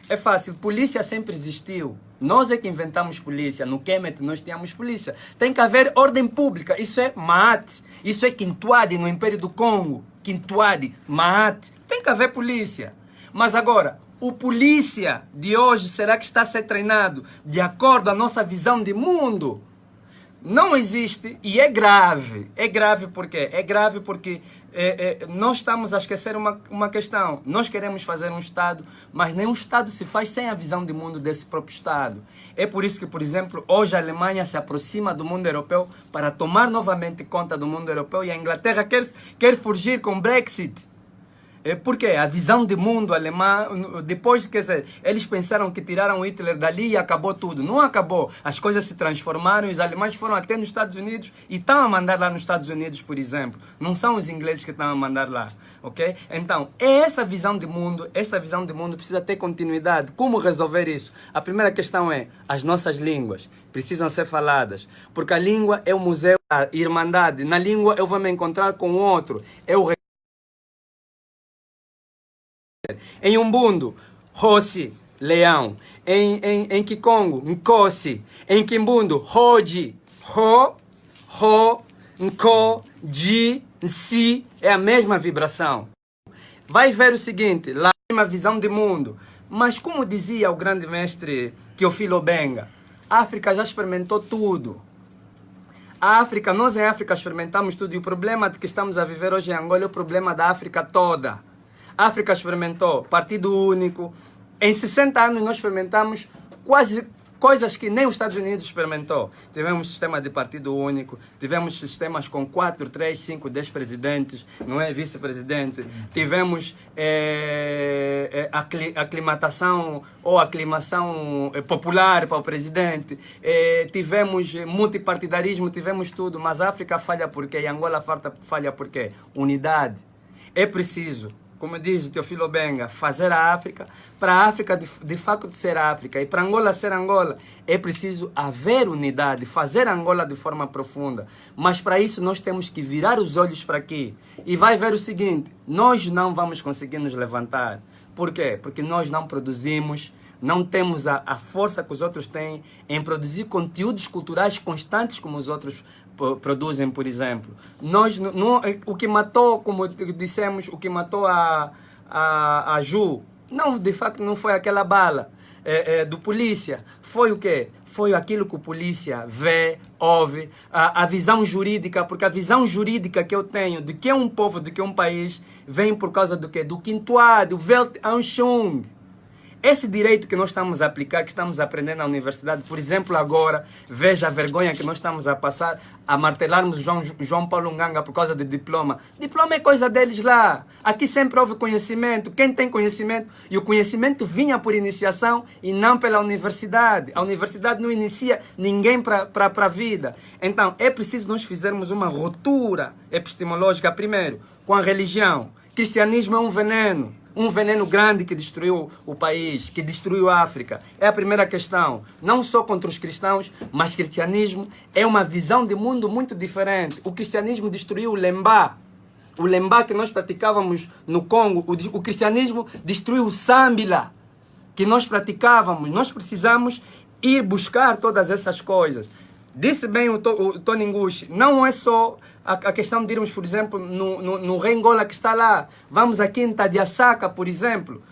É fácil. Polícia sempre existiu. Nós é que inventamos polícia. No Kemet nós tínhamos polícia. Tem que haver ordem pública. Isso é Maat. Isso é Quintuade no Império do Congo. Quintuade, Maat. Tem que haver polícia. Mas agora, o polícia de hoje, será que está a ser treinado de acordo à nossa visão de mundo? Não existe, e é grave. É grave por quê? É grave porque nós estamos a esquecer uma questão. Nós queremos fazer um Estado, mas nenhum Estado se faz sem a visão de mundo desse próprio Estado. É por isso que, por exemplo, hoje a Alemanha se aproxima do mundo europeu para tomar novamente conta do mundo europeu, e a Inglaterra quer fugir com o Brexit. Porque a visão de mundo alemã, depois, quer dizer, eles pensaram que tiraram Hitler dali e acabou tudo. Não acabou. As coisas se transformaram e os alemães foram até nos Estados Unidos e estão a mandar lá nos Estados Unidos, por exemplo. Não são os ingleses que estão a mandar lá, ok? Então, essa visão de mundo precisa ter continuidade. Como resolver isso? A primeira questão é, as nossas línguas precisam ser faladas, porque a língua é o museu irmandade. Na língua eu vou me encontrar com o outro. Em Umbundo, Rossi, leão. Em Kikongo, Nkosi. Em Kimbundo, Hoji, Ho, Nko, Ji, Nsi. É a mesma vibração. Vai ver o seguinte, lá tem uma visão de mundo. Mas como dizia o grande mestre Teofilo Benga, a África já experimentou tudo. Nós em África experimentamos tudo. E o problema que estamos a viver hoje em Angola é o problema da África toda. A África experimentou partido único. Em 60 anos nós experimentamos quase coisas que nem os Estados Unidos experimentou. Tivemos sistema de partido único, tivemos sistemas com 4, 3, 5, 10 presidentes, não é vice-presidente. Tivemos aclimatação ou aclimação popular para o presidente. Tivemos multipartidarismo, tivemos tudo. Mas a África falha por quê? E Angola falha por quê? Unidade. É preciso, como diz o Teofilo Benga, fazer a África, para a África de facto ser África, e para Angola ser Angola, é preciso haver unidade, fazer Angola de forma profunda. Mas para isso nós temos que virar os olhos para aqui. E vai ver o seguinte, nós não vamos conseguir nos levantar. Por quê? Porque nós não produzimos, não temos a força que os outros têm em produzir conteúdos culturais constantes como os outros produzem, por exemplo. O que matou, como dissemos, o que matou a Ju, não, de facto não foi aquela bala do polícia. Foi o quê? Foi aquilo que o polícia vê, ouve, a visão jurídica, porque a visão jurídica que eu tenho de que é um povo, de que é um país, vem por causa do quê? Do Quintuá, do Weltanschauung. Esse direito que nós estamos a aplicar, que estamos a aprender na universidade, por exemplo, agora, veja a vergonha que nós estamos a passar a martelarmos João Paulo Nganga por causa de diploma. Diploma é coisa deles lá. Aqui sempre houve conhecimento. Quem tem conhecimento, e o conhecimento vinha por iniciação e não pela universidade. A universidade não inicia ninguém para a vida. Então, é preciso nós fizermos uma ruptura epistemológica, primeiro, com a religião. Cristianismo é um veneno grande que destruiu o país, que destruiu a África. É a primeira questão. Não só contra os cristãos, mas cristianismo é uma visão de mundo muito diferente. O cristianismo destruiu o Lembá. O Lembá que nós praticávamos no Congo. O cristianismo destruiu o Sambila que nós praticávamos. Nós precisamos ir buscar todas essas coisas. Disse bem o Tony Ngushi, não é só a questão de irmos, por exemplo, no Rei Angola que está lá. Vamos aqui em Tadiaçaca, por exemplo.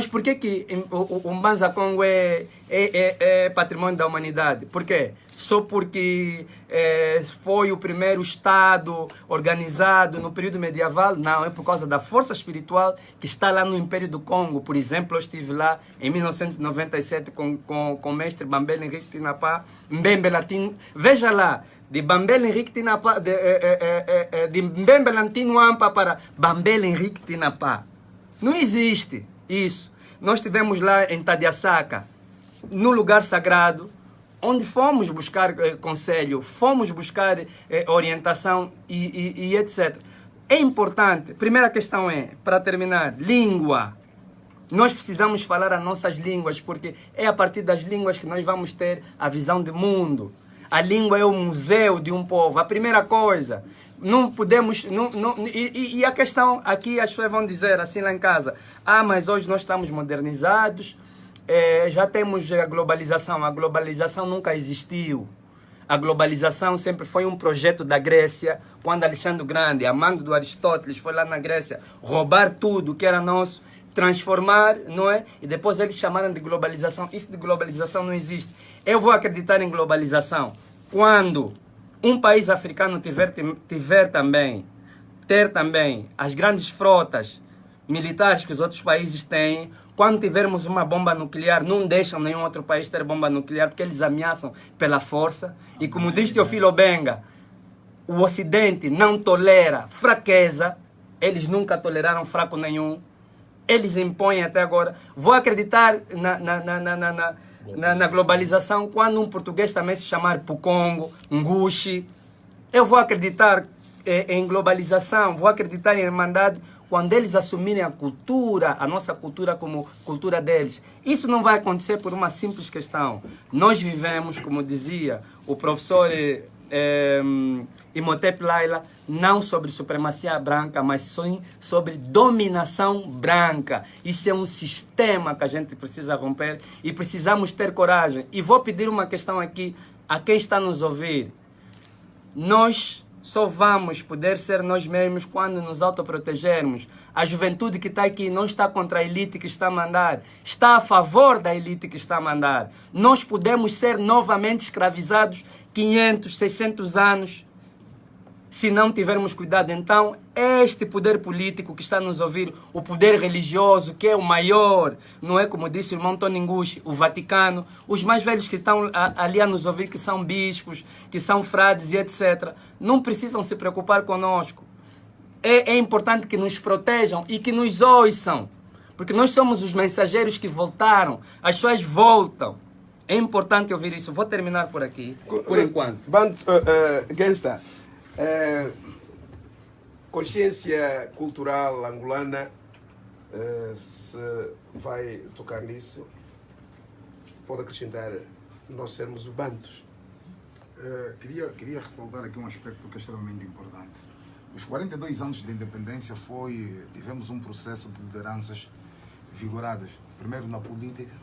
Por que o Mbanza Congo é patrimônio da humanidade? Por quê? Só porque foi o primeiro Estado organizado no período medieval? Não, é por causa da força espiritual que está lá no Império do Congo. Por exemplo, eu estive lá em 1997 com o mestre Bambela Henrique Tinapá, Mbembe Latino. Veja lá, de Bambela Henrique Tinapá, de Mbembe Latino Ampa para Bambela Henrique Tinapá. Não existe isso. Nós estivemos lá em Tadiaçaca, no lugar sagrado, onde fomos buscar conselho, fomos buscar orientação e etc. É importante. Primeira questão para terminar, língua. Nós precisamos falar as nossas línguas, porque é a partir das línguas que nós vamos ter a visão de mundo. A língua é o museu de um povo. A primeira coisa. Não podemos... E a questão aqui, as pessoas vão dizer assim lá em casa, mas hoje nós estamos modernizados, já temos a globalização. A globalização nunca existiu. A globalização sempre foi um projeto da Grécia, quando Alexandre o Grande, amando do Aristóteles, foi lá na Grécia roubar tudo que era nosso, transformar, não é? E depois eles chamaram de globalização. Isso de globalização não existe. Eu vou acreditar em globalização quando um país africano ter também as grandes frotas militares que os outros países têm. Quando tivermos uma bomba nuclear, não deixam nenhum outro país ter bomba nuclear, porque eles ameaçam pela força. E como diz Teofilo Benga, o Ocidente não tolera fraqueza. Eles nunca toleraram fraco nenhum. Eles impõem até agora. Vou acreditar na globalização quando um português também se chamar Pukongo, Ngushi. Eu vou acreditar em globalização, vou acreditar em irmandade quando eles assumirem a cultura, a nossa cultura como cultura deles. Isso não vai acontecer por uma simples questão. Nós vivemos, como dizia o professor Imhotep Laila, não sobre supremacia branca, mas sim sobre dominação branca. Isso é um sistema que a gente precisa romper e precisamos ter coragem. E vou pedir uma questão aqui a quem está nos ouvir. Nós só vamos poder ser nós mesmos quando nos autoprotegermos. A juventude que está aqui não está contra a elite que está a mandar, está a favor da elite que está a mandar. Nós podemos ser novamente escravizados 500, 600 anos se não tivermos cuidado. Então, este poder político que está a nos ouvir, o poder religioso, que é o maior, não é como disse o irmão Tony Ngushi, o Vaticano, os mais velhos que estão ali a nos ouvir, que são bispos, que são frades e etc., não precisam se preocupar conosco. É importante que nos protejam e que nos ouçam, porque nós somos os mensageiros que voltaram, as pessoas voltam. É importante ouvir isso. Vou terminar por aqui, por enquanto. Gangsta, consciência cultural angolana, se vai tocar nisso, pode acrescentar nós sermos bantos. Queria ressaltar aqui um aspecto que é extremamente importante. Os 42 anos de independência tivemos um processo de lideranças vigoradas, primeiro na política,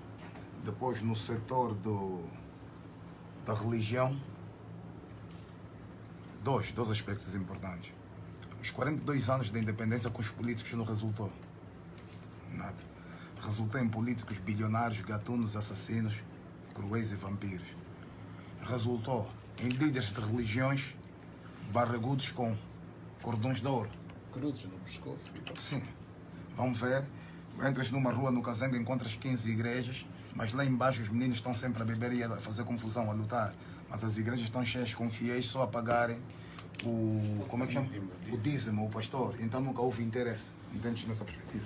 depois no setor da religião. Dois aspectos importantes. Os 42 anos de independência com os políticos não resultou nada. Resultou em políticos bilionários, gatunos, assassinos, cruéis e vampiros. Resultou em líderes de religiões barrigudos com cordões de ouro. Cruzes no pescoço. Sim. Vamos ver. Entras numa rua no Kazenga, encontras 15 igrejas, mas lá embaixo os meninos estão sempre a beber e a fazer confusão, a lutar. Mas as igrejas estão cheias com fiéis só a pagarem o dízimo, o pastor. Então nunca houve interesse. Entendes nessa perspectiva?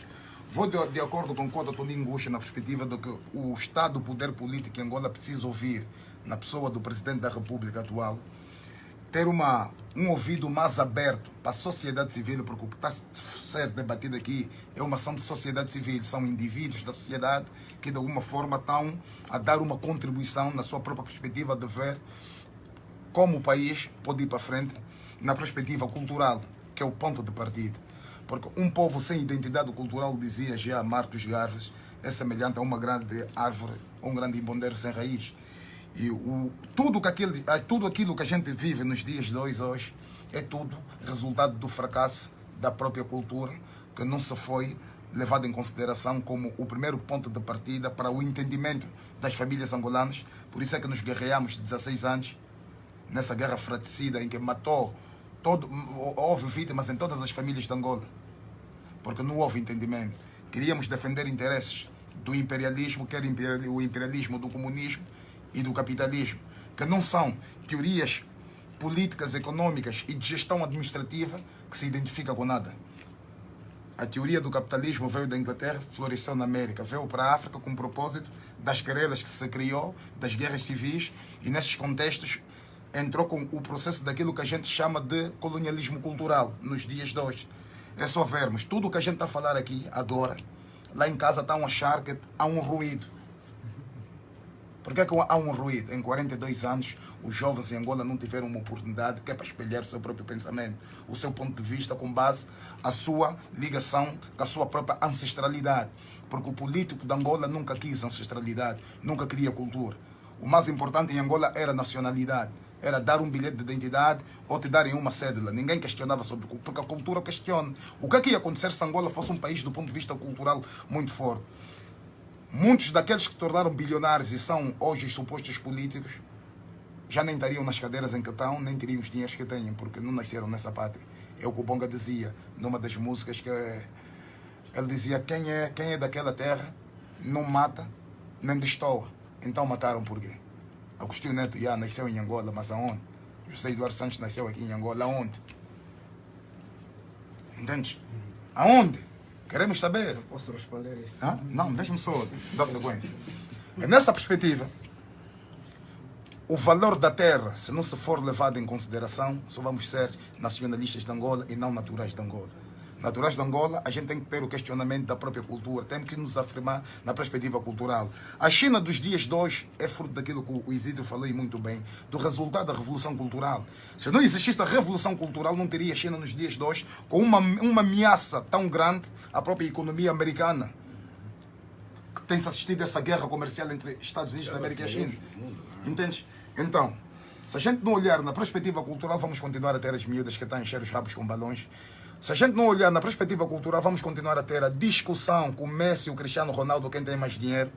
Vou de acordo com o Cota Tony Ngushi na perspectiva de que o Estado, o poder político em Angola precisa ouvir, na pessoa do Presidente da República atual, ter um ouvido mais aberto para a sociedade civil, porque o que está a ser debatido aqui é uma ação de sociedade civil, são indivíduos da sociedade que de alguma forma estão a dar uma contribuição na sua própria perspectiva de ver como o país pode ir para frente na perspectiva cultural, que é o ponto de partida. Porque um povo sem identidade cultural, dizia já Marcos Garvey, é semelhante a uma grande árvore, a um grande impondeiro sem raiz. E tudo aquilo que a gente vive nos dias de hoje é tudo resultado do fracasso da própria cultura, que não se foi levado em consideração como o primeiro ponto de partida para o entendimento das famílias angolanas. Por isso é que nos guerreamos 16 anos, nessa guerra fratricida em que houve vítimas em todas as famílias de Angola, porque não houve entendimento. Queríamos defender interesses do imperialismo, quer o imperialismo do comunismo e do capitalismo, que não são teorias políticas, econômicas e de gestão administrativa que se identifica com nada. A teoria do capitalismo veio da Inglaterra, floresceu na América, veio para a África com o propósito das querelas que se criou, das guerras civis, e nesses contextos entrou com o processo daquilo que a gente chama de colonialismo cultural nos dias de hoje. É só vermos, tudo o que a gente está a falar aqui agora, lá em casa estão a achar que há um ruído. Por que há um ruído? Em 42 anos, os jovens em Angola não tiveram uma oportunidade que é para espelhar o seu próprio pensamento, o seu ponto de vista com base à sua ligação com a sua própria ancestralidade. Porque o político de Angola nunca quis ancestralidade, nunca queria cultura. O mais importante em Angola era nacionalidade. Era dar um bilhete de identidade ou te darem uma cédula. Ninguém questionava sobre cultura, porque a cultura questiona. O que é que ia acontecer se Angola fosse um país do ponto de vista cultural muito forte? Muitos daqueles que tornaram bilionários e são hoje os supostos políticos já nem estariam nas cadeiras em que estão, nem teriam os dinheiros que têm, porque não nasceram nessa pátria. É o que o Bonga dizia numa das músicas, que ele dizia: quem é daquela terra não mata nem destoa. Então mataram por quê? Agostinho Neto já nasceu em Angola, mas aonde? José Eduardo Santos nasceu aqui em Angola, aonde? Entende? Aonde? Queremos saber. Não posso responder isso. Não, deixa-me só dar sequência. É nessa perspectiva, o valor da terra, se não se for levado em consideração, só vamos ser nacionalistas de Angola e não naturais de Angola. naturais de Angola, a gente tem que ter o questionamento da própria cultura, temos que nos afirmar na perspectiva cultural. A China dos dias de hoje é fruto daquilo que o Isidro falou muito bem, do resultado da Revolução Cultural. Se não existisse a Revolução Cultural, não teria a China nos dias de hoje com uma ameaça tão grande à própria economia americana, que tem-se assistido a essa guerra comercial entre Estados Unidos da América e a China. Entende? Então, se a gente não olhar na perspectiva cultural, vamos continuar a ter as miúdas que estão a encher os rabos com balões. Se a gente não olhar na perspectiva cultural, vamos continuar a ter a discussão com o Messi e o Cristiano Ronaldo, quem tem mais dinheiro.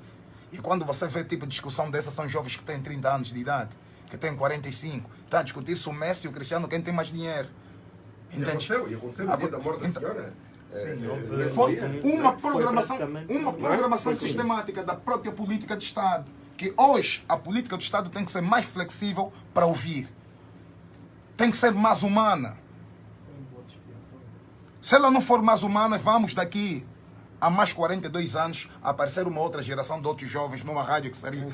E quando você vê tipo de discussão dessa, são jovens que têm 30 anos de idade, que têm 45. Está a discutir se o Messi e o Cristiano, quem tem mais dinheiro. Entende? E aconteceu no dia da morte da senhora. Foi uma programação sistemática da própria política de Estado. Que hoje a política do Estado tem que ser mais flexível para ouvir. Tem que ser mais humana. Se ela não for mais humana, vamos daqui a mais 42 anos aparecer uma outra geração de outros jovens numa rádio que seria...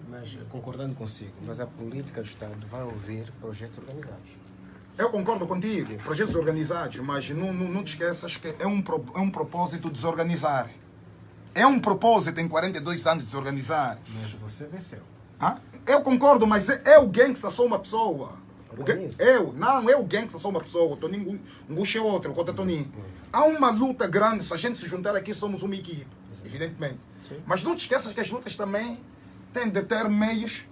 Mas concordando consigo, mas a política do Estado vai ouvir projetos organizados. Eu concordo contigo, projetos organizados, mas não te esqueças que é um propósito desorganizar. É um propósito em 42 anos desorganizar. Mas você venceu. Eu concordo, mas eu, gangsta, sou uma pessoa. Eu, gangsta, sou uma pessoa. O Toninho Nguxa é outro, o Cota Toninho. Há uma luta grande, se a gente se juntar aqui, somos uma equipe, evidentemente. Sim. Mas não te esqueças que as lutas também têm de ter meios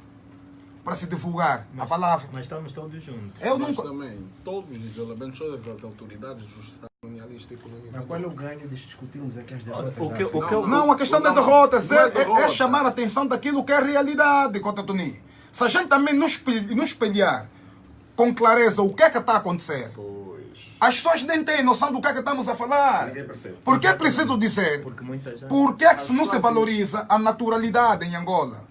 para se divulgar a palavra. Mas estamos todos juntos. Mas também, todos os elementos, todas as autoridades do Estado colonialista e colonizador. Mas qual é o ganho de discutirmos aqui as derrotas? Não, a questão da derrotas é chamar a atenção daquilo que é a realidade, Cota Toninho. Se a gente também não espelhar com clareza o que é que está a acontecer, as pessoas nem têm noção do que é que estamos a falar. Porque é preciso dizer, por que é que não se valoriza a naturalidade em Angola?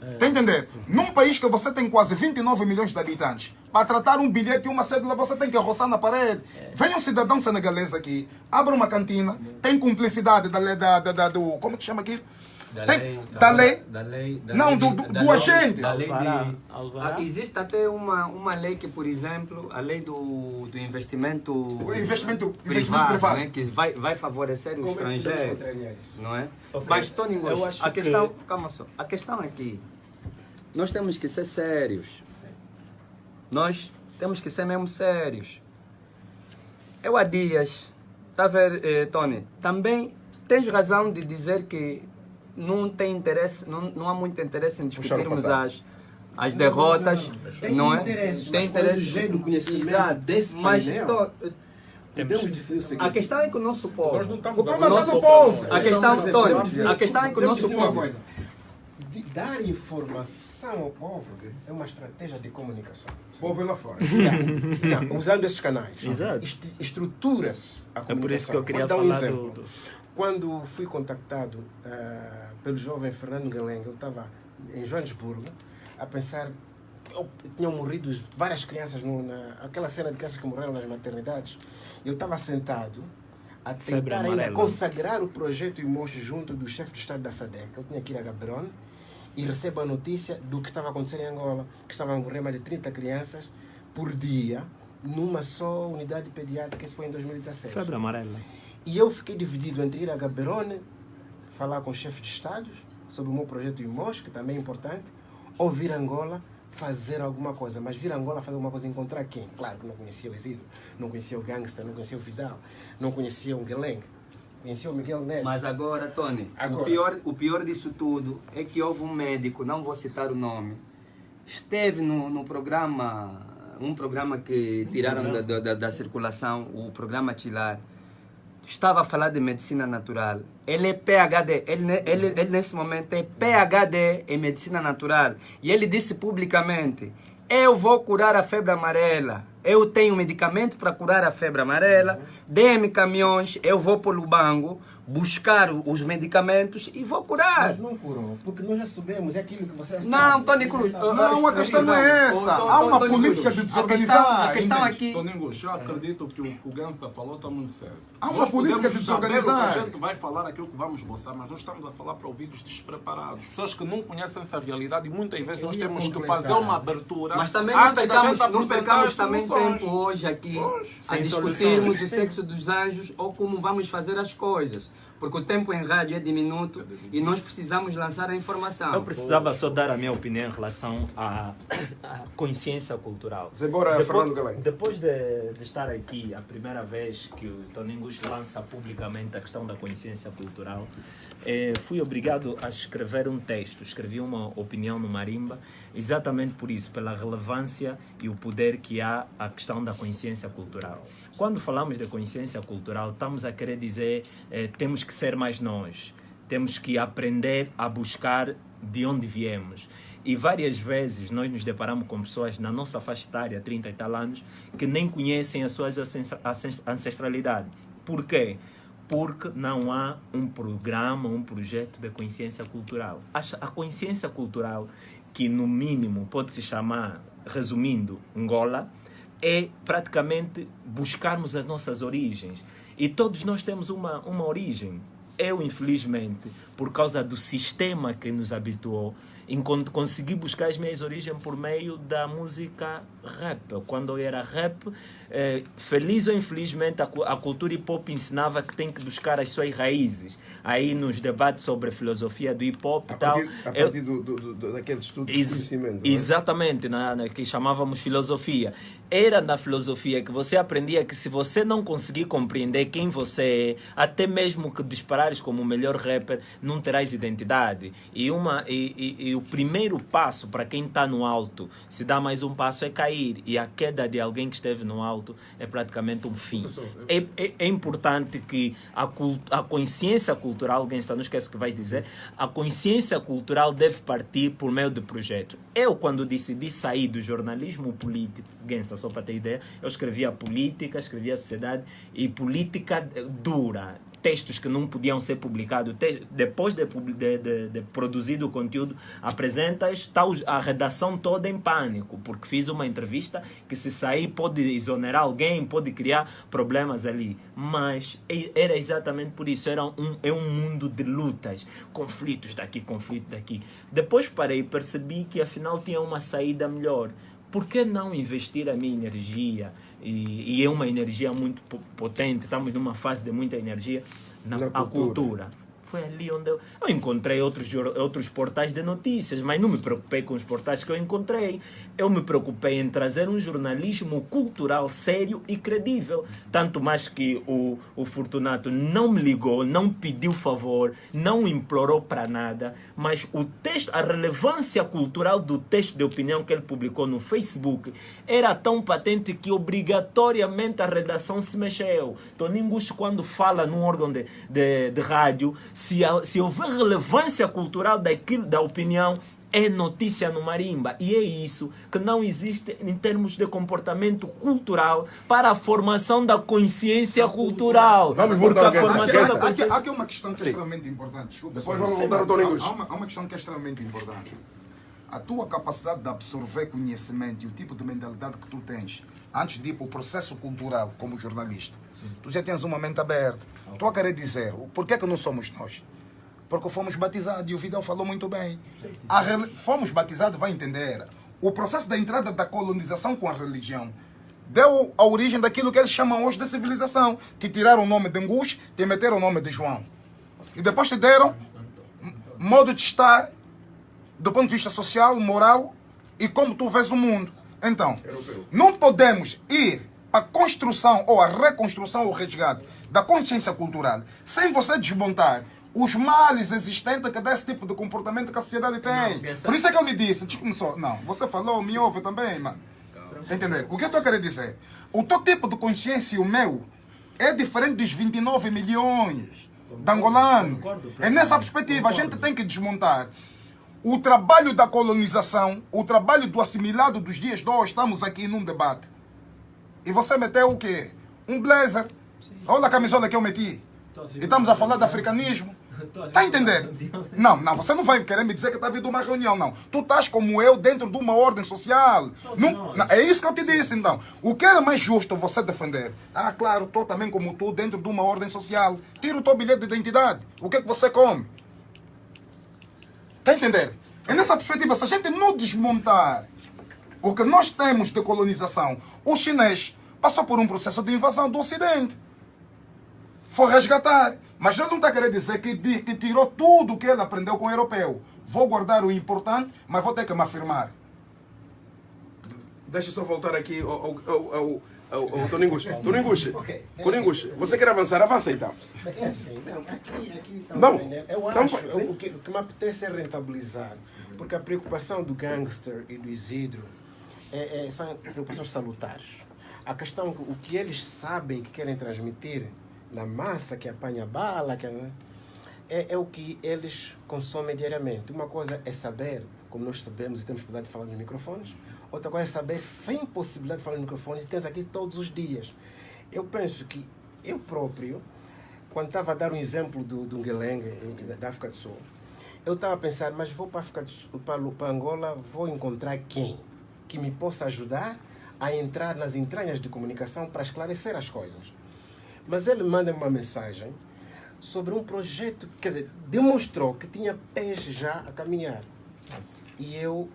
Está a entender? Num país que você tem quase 29 milhões de habitantes, para tratar um bilhete e uma cédula, você tem que roçar na parede. Vem um cidadão senegalês aqui, abre uma cantina, tem cumplicidade do... Como que chama aquilo? Do agente. Existe até uma lei que, por exemplo, a lei do investimento privado, né, que vai favorecer o estrangeiro, não é? Okay. Mas, Tony, a questão aqui, nós temos que ser sérios. Nós temos que ser mesmo sérios. Eu há dias, está a ver, Tony, também tens razão de dizer que não tem interesse, não há muito interesse em discutirmos as derrotas, não é? Tem interesse no conhecimento desse painel. A questão é que o nosso povo... Nós não estamos A questão é que o nosso povo... Dar informação ao povo é uma estratégia de comunicação. O povo é lá fora. Usando esses canais. Estruturas a comunicação. É por isso que eu queria falar Quando fui contactado pelo jovem Fernando Galenga, eu estava em Joanesburgo a pensar, tinham morrido várias crianças, aquela cena de crianças que morreram nas maternidades. Eu estava sentado a tentar ainda consagrar o projeto IMOS junto do chefe de Estado da SADC. Eu tinha que ir a Gaborone e recebo a notícia do que estava acontecendo em Angola, que estavam a morrer mais de 30 crianças por dia numa só unidade pediátrica. Isso foi em 2016. Febre amarela. E eu fiquei dividido entre ir a Gaborone, falar com o chefe de Estado sobre o meu projeto IMOS, que também é importante, ou vir a Angola fazer alguma coisa. Mas vir a Angola fazer alguma coisa, encontrar quem? Claro que não conhecia o Isidro, não conhecia o Gangsta, não conhecia o Vidal, não conhecia o Geleng, conhecia o Miguel Neves. Mas agora, Tony, o pior disso tudo é que houve um médico, não vou citar o nome, esteve no programa, um programa que tiraram da circulação, o programa Chilar. Estava a falar de medicina natural. Ele é PhD, ele nesse momento é PhD em medicina natural. E ele disse publicamente, eu vou curar a febre amarela. Eu tenho medicamento para curar a febre amarela. Dê-me caminhões, eu vou para o Lubango buscar os medicamentos e vou curar. Mas não curou, porque nós já sabemos, é aquilo que você sabe. Não, Tony Cruz. Não, a questão não é essa. Há uma política de desorganizar. A questão aqui... Tony Cruz, eu acredito que o que o Gangsta falou está muito sério. Há uma política de desorganizar. A gente vai falar aquilo que vamos gostar, mas nós estamos a falar para ouvidos despreparados. Pessoas que não conhecem essa realidade e muitas vezes nós temos que fazer uma abertura. Mas também não pecamos também tempo hoje aqui a Sem discutirmos soluções. o sexo dos anjos ou como vamos fazer as coisas. Porque o tempo em rádio é diminuto e nós precisamos lançar a informação. Eu precisava só dar a minha opinião em relação à consciência cultural. Embora, Fernando Galém. Depois de estar aqui a primeira vez que o Toningus lança publicamente a questão da consciência cultural, fui obrigado a escrever um texto. Escrevi uma opinião no Marimba, exatamente por isso, pela relevância e o poder que há a questão da consciência cultural. Quando falamos de consciência cultural, estamos a querer dizer temos que ser mais nós, temos que aprender a buscar de onde viemos. E várias vezes nós nos deparamos com pessoas na nossa faixa etária, 30 e tal anos, que nem conhecem as suas ancestralidade. Por quê? Porque não há um programa, um projeto de consciência cultural. A consciência cultural, que no mínimo pode se chamar, resumindo, Angola, é praticamente buscarmos as nossas origens. E todos nós temos uma origem. Eu, infelizmente, por causa do sistema que nos habituou, consegui buscar as minhas origens por meio da música rap. Quando eu era rap, feliz ou infelizmente, a cultura hip hop ensinava que tem que buscar as suas raízes. Aí nos debates sobre a filosofia do hip hop e tal. A partir daquele estudo de conhecimento. Exatamente, que chamávamos filosofia. Era na filosofia que você aprendia que se você não conseguir compreender quem você é, até mesmo que disparares como o melhor rapper, não terás identidade. E o primeiro passo para quem está no alto, se dá mais um passo, é cair. E a queda de alguém que esteve no alto é praticamente um fim. É importante que a consciência cultural, alguém está, não esquece o que vais dizer, a consciência cultural deve partir por meio de projetos. Eu, quando decidi sair do jornalismo político, Gensta, só para ter ideia, eu escrevia política, escrevia sociedade e política dura. Textos que não podiam ser publicados. Depois de produzido o conteúdo, apresentas, está a redação toda em pânico, porque fiz uma entrevista que se sair pode exonerar alguém, pode criar problemas ali. Mas era exatamente por isso, é um mundo de lutas, conflitos daqui, conflitos daqui. Depois parei e percebi que afinal tinha uma saída melhor. Por que não investir a minha energia, e é uma energia muito potente, estamos numa fase de muita energia, na cultura. Foi ali onde eu encontrei outros portais de notícias, mas não me preocupei com os portais que eu encontrei. Eu me preocupei em trazer um jornalismo cultural sério e credível. Tanto mais que o Fortunato não me ligou, não pediu favor, não implorou para nada, mas o texto, a relevância cultural do texto de opinião que ele publicou no Facebook era tão patente que obrigatoriamente a redação se mexeu. Toningus, quando fala num órgão de rádio, se houver relevância cultural da opinião, é notícia no Marimba. E é isso que não existe em termos de comportamento cultural para a formação da consciência cultural. Vamos voltar Há aqui uma questão que é extremamente importante. Desculpa, depois vamos voltar ao Toningus. Há uma questão que é extremamente importante. A tua capacidade de absorver conhecimento e o tipo de mentalidade que tu tens antes de ir para o processo cultural como jornalista. Sim. Tu já tens uma mente aberta. Okay. Tu a querer dizer, por que não somos nós? Porque fomos batizados, e o Vidal falou muito bem. Fomos batizados, vai entender. O processo da entrada da colonização com a religião deu a origem daquilo que eles chamam hoje de civilização. Te tiraram o nome de Ngus, te meteram o nome de João. E depois te deram modo de estar do ponto de vista social, moral e como tu vês o mundo. Então, não podemos ir para a construção ou a reconstrução ou resgate da consciência cultural sem você desmontar os males existentes que desse tipo de comportamento que a sociedade tem. Por isso é que eu lhe disse, não, você falou, me ouve também, mano. Entender? O que eu estou a querer dizer? O teu tipo de consciência e o meu é diferente dos 29 milhões de angolanos. É nessa perspectiva, a gente tem que desmontar o trabalho da colonização, o trabalho do assimilado dos dias de hoje. Estamos aqui num debate. E você meteu o quê? Um blazer. Olha a camisola que eu meti. E estamos a falar de africanismo. Está entendendo? Não, você não vai querer me dizer que está vindo uma reunião, não. Tu estás como eu dentro de uma ordem social. Não, é isso que eu te disse, então. O que era mais justo você defender? Ah, claro, estou também como tu dentro de uma ordem social. Tira o teu bilhete de identidade. O que é que você come? Está entendendo? É nessa perspectiva, se a gente não desmontar O que nós temos de colonização, o chinês passou por um processo de invasão do Ocidente. Foi resgatar. Mas ele não está querendo dizer que tirou tudo que ele aprendeu com o europeu. Vou guardar o importante, mas vou ter que me afirmar. Deixa eu só voltar aqui ao Toninguchi. Toninguchi, você quer avançar? Avança então. É assim, não, aqui Não. também, né? Eu Então, acho, sim. o que me apetece é rentabilizar, porque a preocupação do gangster e do Isidro são preocupações salutares. A questão, o que eles sabem que querem transmitir na massa que apanha bala, é o que eles consomem diariamente. Uma coisa é saber, como nós sabemos e temos possibilidade de falar nos microfones, outra coisa é saber sem possibilidade de falar nos microfones e tens aqui todos os dias. Eu penso que eu próprio, quando estava a dar um exemplo do Ngelengue, da África do Sul, eu estava a pensar, mas vou para a África do Sul, para Angola, vou encontrar quem que me possa ajudar a entrar nas entranhas de comunicação para esclarecer as coisas. Mas ele manda-me uma mensagem sobre um projeto, quer dizer, demonstrou que tinha pés já a caminhar. E eu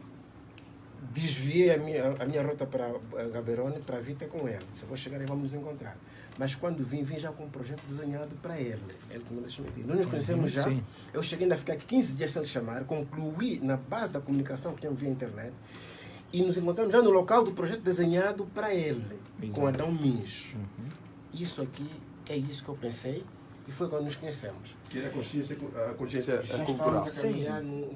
desviei a minha rota para Gaberone para vir ter com ele. Se eu vou chegar e vamos nos encontrar. Mas quando vim já com um projeto desenhado para ele. Ele que não deixa mentir. Nós nos conhecemos já. Sim. Eu cheguei ainda a ficar aqui 15 dias sem lhe chamar, concluí na base da comunicação que tínhamos via internet e nos encontramos já no local do projeto desenhado para ele, com Adão Mins. Isso aqui é isso que eu pensei e foi quando nos conhecemos. Que era a consciência cultural. Sim,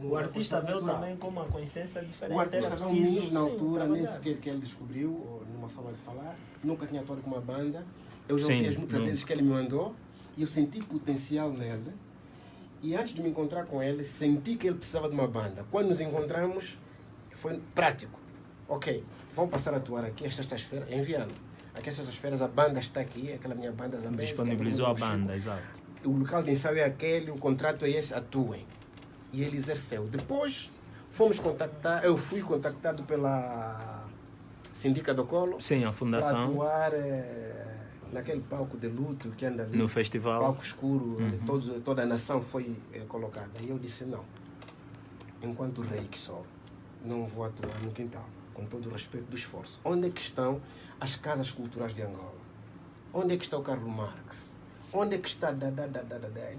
o artista veio também com uma consciência diferente. O artista Adão Mins, na altura, nem sequer que ele descobriu, ou numa forma de falar, nunca tinha atuado com uma banda. Eu já ouvi as músicas deles que ele me mandou e eu senti potencial nele. E antes de me encontrar com ele, senti que ele precisava de uma banda. Quando nos encontramos, foi prático. Ok, vamos passar a atuar aqui às sextas-feiras, em Viana. Aqui às sextas-feiras a banda está aqui, aquela minha banda Zambésia. Disponibilizou a banda, exato. O local de ensaio é aquele, o contrato é esse, atuem. E ele exerceu. Depois, eu fui contactado pela Sindica do Colo. Sim, a fundação. Para atuar naquele palco de luto que anda ali. No festival. Palco escuro, onde toda a nação foi colocada. E eu disse não. Enquanto rei que sou, não vou atuar no quintal. Com todo o respeito do esforço. Onde é que estão as casas culturais de Angola? Onde é que está o Carlos Marx? Onde é que está...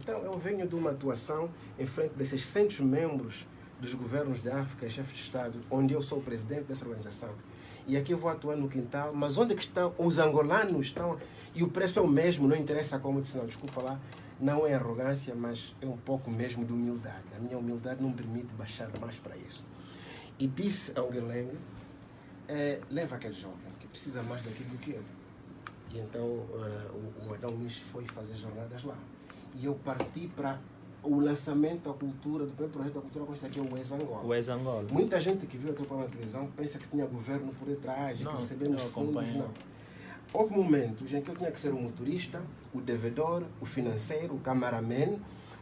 Então, eu venho de uma atuação em frente desses 600 membros dos governos de África, chefes de Estado, onde eu sou o presidente dessa organização. E aqui eu vou atuar no quintal, mas onde é que estão os angolanos? Estão, e o preço é o mesmo, não interessa como disse, não, desculpa lá, não é arrogância, mas é um pouco mesmo de humildade. A minha humildade não me permite baixar mais para isso. E disse ao Ngelengue, leva aquele jovem que precisa mais daquilo do que eu. E então o Adão Mins foi fazer jornadas lá. E eu parti para o lançamento da cultura, do primeiro projeto da cultura com isso aqui, o Ex-Angola. O Ex-Angola. Muita gente que viu aquele programa na televisão pensa que tinha governo por detrás, que recebendo os fundos, não. Houve momentos em que eu tinha que ser o motorista, o devedor, o financeiro, o cameraman,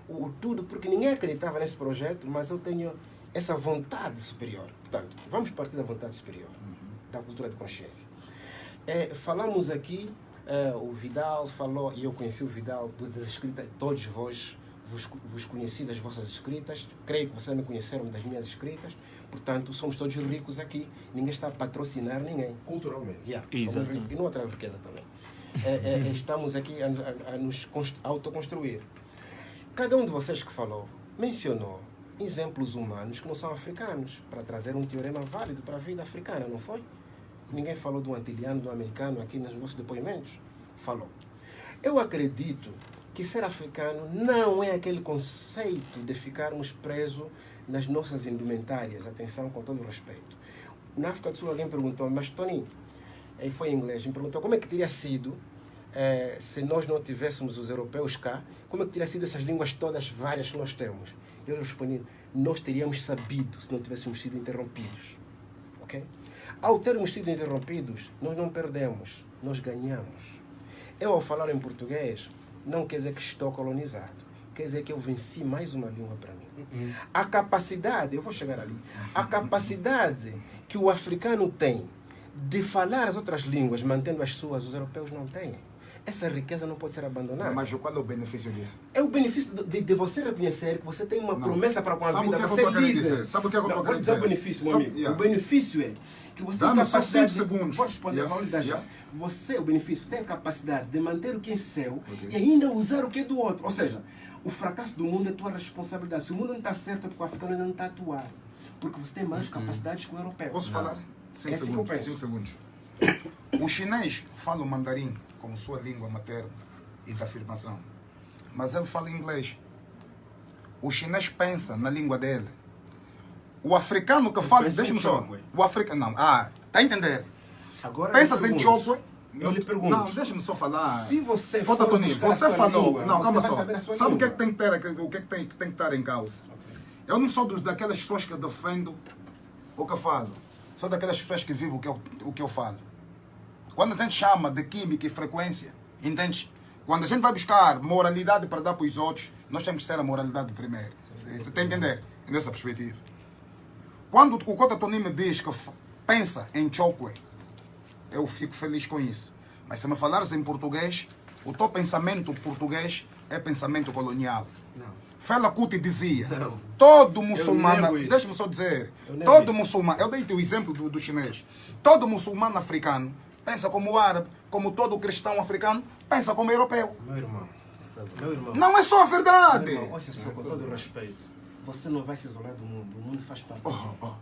o tudo, porque ninguém acreditava nesse projeto, mas eu tenho essa vontade superior. Portanto, vamos partir da vontade superior, da cultura de consciência. Falamos aqui, o Vidal falou, e eu conheci o Vidal das escritas, todos vos conheci das vossas escritas, creio que vocês me conheceram das minhas escritas, portanto, somos todos ricos aqui, ninguém está a patrocinar ninguém. Culturalmente. E não atrás riqueza também. Estamos aqui a nos autoconstruir. Cada um de vocês que falou, mencionou exemplos humanos que não são africanos, para trazer um teorema válido para a vida africana, não foi? Ninguém falou do antiliano, do americano aqui nos nossos depoimentos? Falou. Eu acredito que ser africano não é aquele conceito de ficarmos presos nas nossas indumentárias. Atenção, com todo o respeito. Na África do Sul alguém perguntou, mas Tony, aí foi em inglês, me perguntou como é que teria sido se nós não tivéssemos os europeus cá, como é que teria sido essas línguas todas várias que nós temos? Eu respondi, nós teríamos sabido se não tivéssemos sido interrompidos. Ok? Ao termos sido interrompidos, nós não perdemos, nós ganhamos. Eu, ao falar em português, não quer dizer que estou colonizado. Quer dizer que eu venci mais uma língua para mim. A capacidade, eu vou chegar ali, a capacidade que o africano tem de falar as outras línguas, mantendo as suas, os europeus não têm. essa riqueza não pode ser abandonada. Mas qual é o benefício disso? É o benefício de você reconhecer que você tem uma promessa para com a Sabe vida. o que você eu tô querendo líder. dizer? Sabe o que eu tô Não, querendo vou dizer o dizer? benefício, meu Sabe- amigo. yeah. O benefício é que você tem Dá-me a só capacidade... 5 segundos. Pode responder, Yeah. vou lhe dar já. Yeah. Você, o benefício, tem a capacidade de manter o que é seu e ainda usar o que é do outro. Ou seja, o fracasso do mundo é tua responsabilidade. Se o mundo não está certo, é porque o africano ainda não está a atuar. Porque você tem mais capacidades que o europeu. Posso falar? É 5 assim que eu segundos. penso. 5 segundos. O chinês fala o mandarim como sua língua materna e de afirmação. Mas ele fala inglês. O chinês pensa na língua dele. O africano que fala... pensa Deixa-me em só. Chokwe. O africano... Não. Ah, está a entender? Agora Pensas eu em lhe Chokwe? pergunto. Eu lhe pergunto. Não, deixa-me só falar. Se você Volta, for Toninho. buscar a Você sua falou... língua, Não, você calma vai só. saber a sua Sabe o que é língua. que tem que ter, o que é que tem que estar em causa? Eu não sou daquelas pessoas que defendo o que eu falo. Sou daquelas pessoas que vivem o que eu falo. Quando a gente chama de química e frequência, entende? Quando a gente vai buscar moralidade para dar para os outros, nós temos que ser a moralidade primeiro. Está a entender? Nessa perspectiva. Quando o Kota Toninho me diz que pensa em Chokwe, eu fico feliz com isso. Mas se me falares em português, o teu pensamento português é pensamento colonial. Não. Fela Kuti dizia, Não. todo muçulmano, nego isso. deixa-me só dizer, Eu nego todo isso. muçulmano, eu dei-te o exemplo do chinês, todo muçulmano africano pensa como árabe, como todo cristão africano pensa como europeu. Meu irmão. Meu irmão. Não é só a verdade. Meu irmão, olha só, com todo o respeito. Você não vai se isolar do mundo. O mundo faz parte. Oh, oh.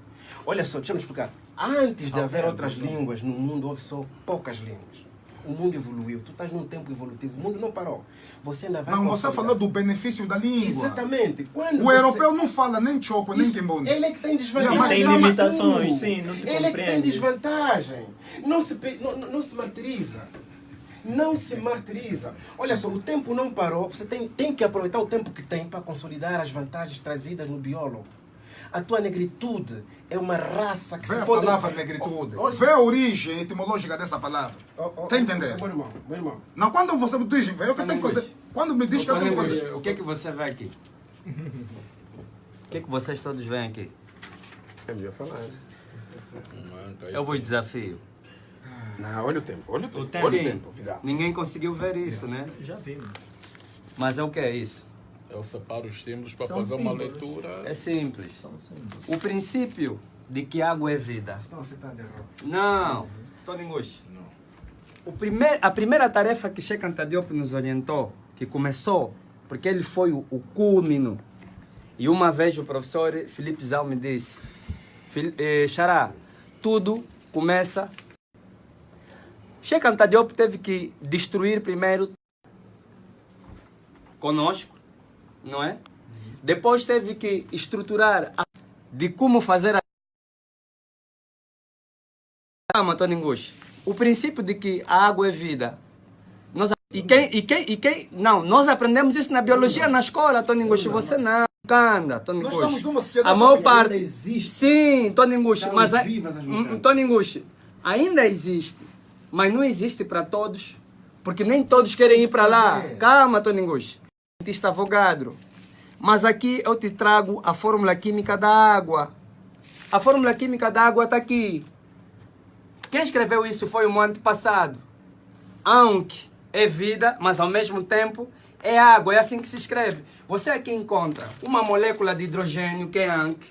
Olha só, deixa eu me explicar. Antes de haver outras línguas no mundo, houve só poucas línguas. O mundo evoluiu. Tu estás num tempo evolutivo. O mundo não parou. Você ainda vai Não, você consolidar. falou do benefício da língua. Exatamente. Quando O você- europeu não fala nem Chokwe, nem Isso, Kimbundu. ele é que tem desvantagem. Mas tem não é limitações, tu. sim, não te Ele é que tem compreende. desvantagem. Não se martiriza. Não se martiriza. Olha só, o tempo não parou. Você tem que aproveitar o tempo que tem para consolidar as vantagens trazidas no biólogo. A tua negritude é uma raça que Vê se a pode... palavra negritude. Olha- Vê a origem etimológica dessa palavra. Está a entender? Meu irmão. Não, quando você me diz, eu que tenho que fazer. Quando me diz que eu tenho que fazer. O que é que você vê aqui? O que é que vocês todos veem aqui? É melhor falar, né? Eu vos desafio. Não, olha o tempo. Olha o tempo. tempo. Olha o Sim. tempo. Vidal. Ninguém conseguiu ver isso, né? Já vimos. Mas é o que é isso? Eu separo os símbolos para São fazer uma símbolos. leitura. É simples. São símbolos. O princípio de que água é vida. Estão aceitando errado. Não, Toningush. Não. A primeira tarefa que Sheikh Anta Diop nos orientou, que começou, porque ele foi o culmino. E uma vez o professor Felipe Zal me disse, Xará, tudo começa... Sheikh Anta Diop teve que destruir primeiro conosco, não é? Depois teve que estruturar de como fazer a... Toningush. O princípio de que a água é vida. Não, nós aprendemos isso na biologia na escola, Toningush. Você não, canta, Nós estamos Toningush. numa sociedade A maior que parte. ainda existe. Sim, Toningush. Estão Mas vivas as mutantes. Toningush, ainda existe, mas não existe para todos, porque nem todos querem ir para lá. Calma, Toningush. Cientista Avogadro. Mas aqui eu te trago a fórmula química da água. A fórmula química da água está aqui. Quem escreveu isso foi o meu antepassado. Ankh é vida, mas ao mesmo tempo é água. É assim que se escreve. Você aqui encontra uma molécula de hidrogênio, que é Ankh.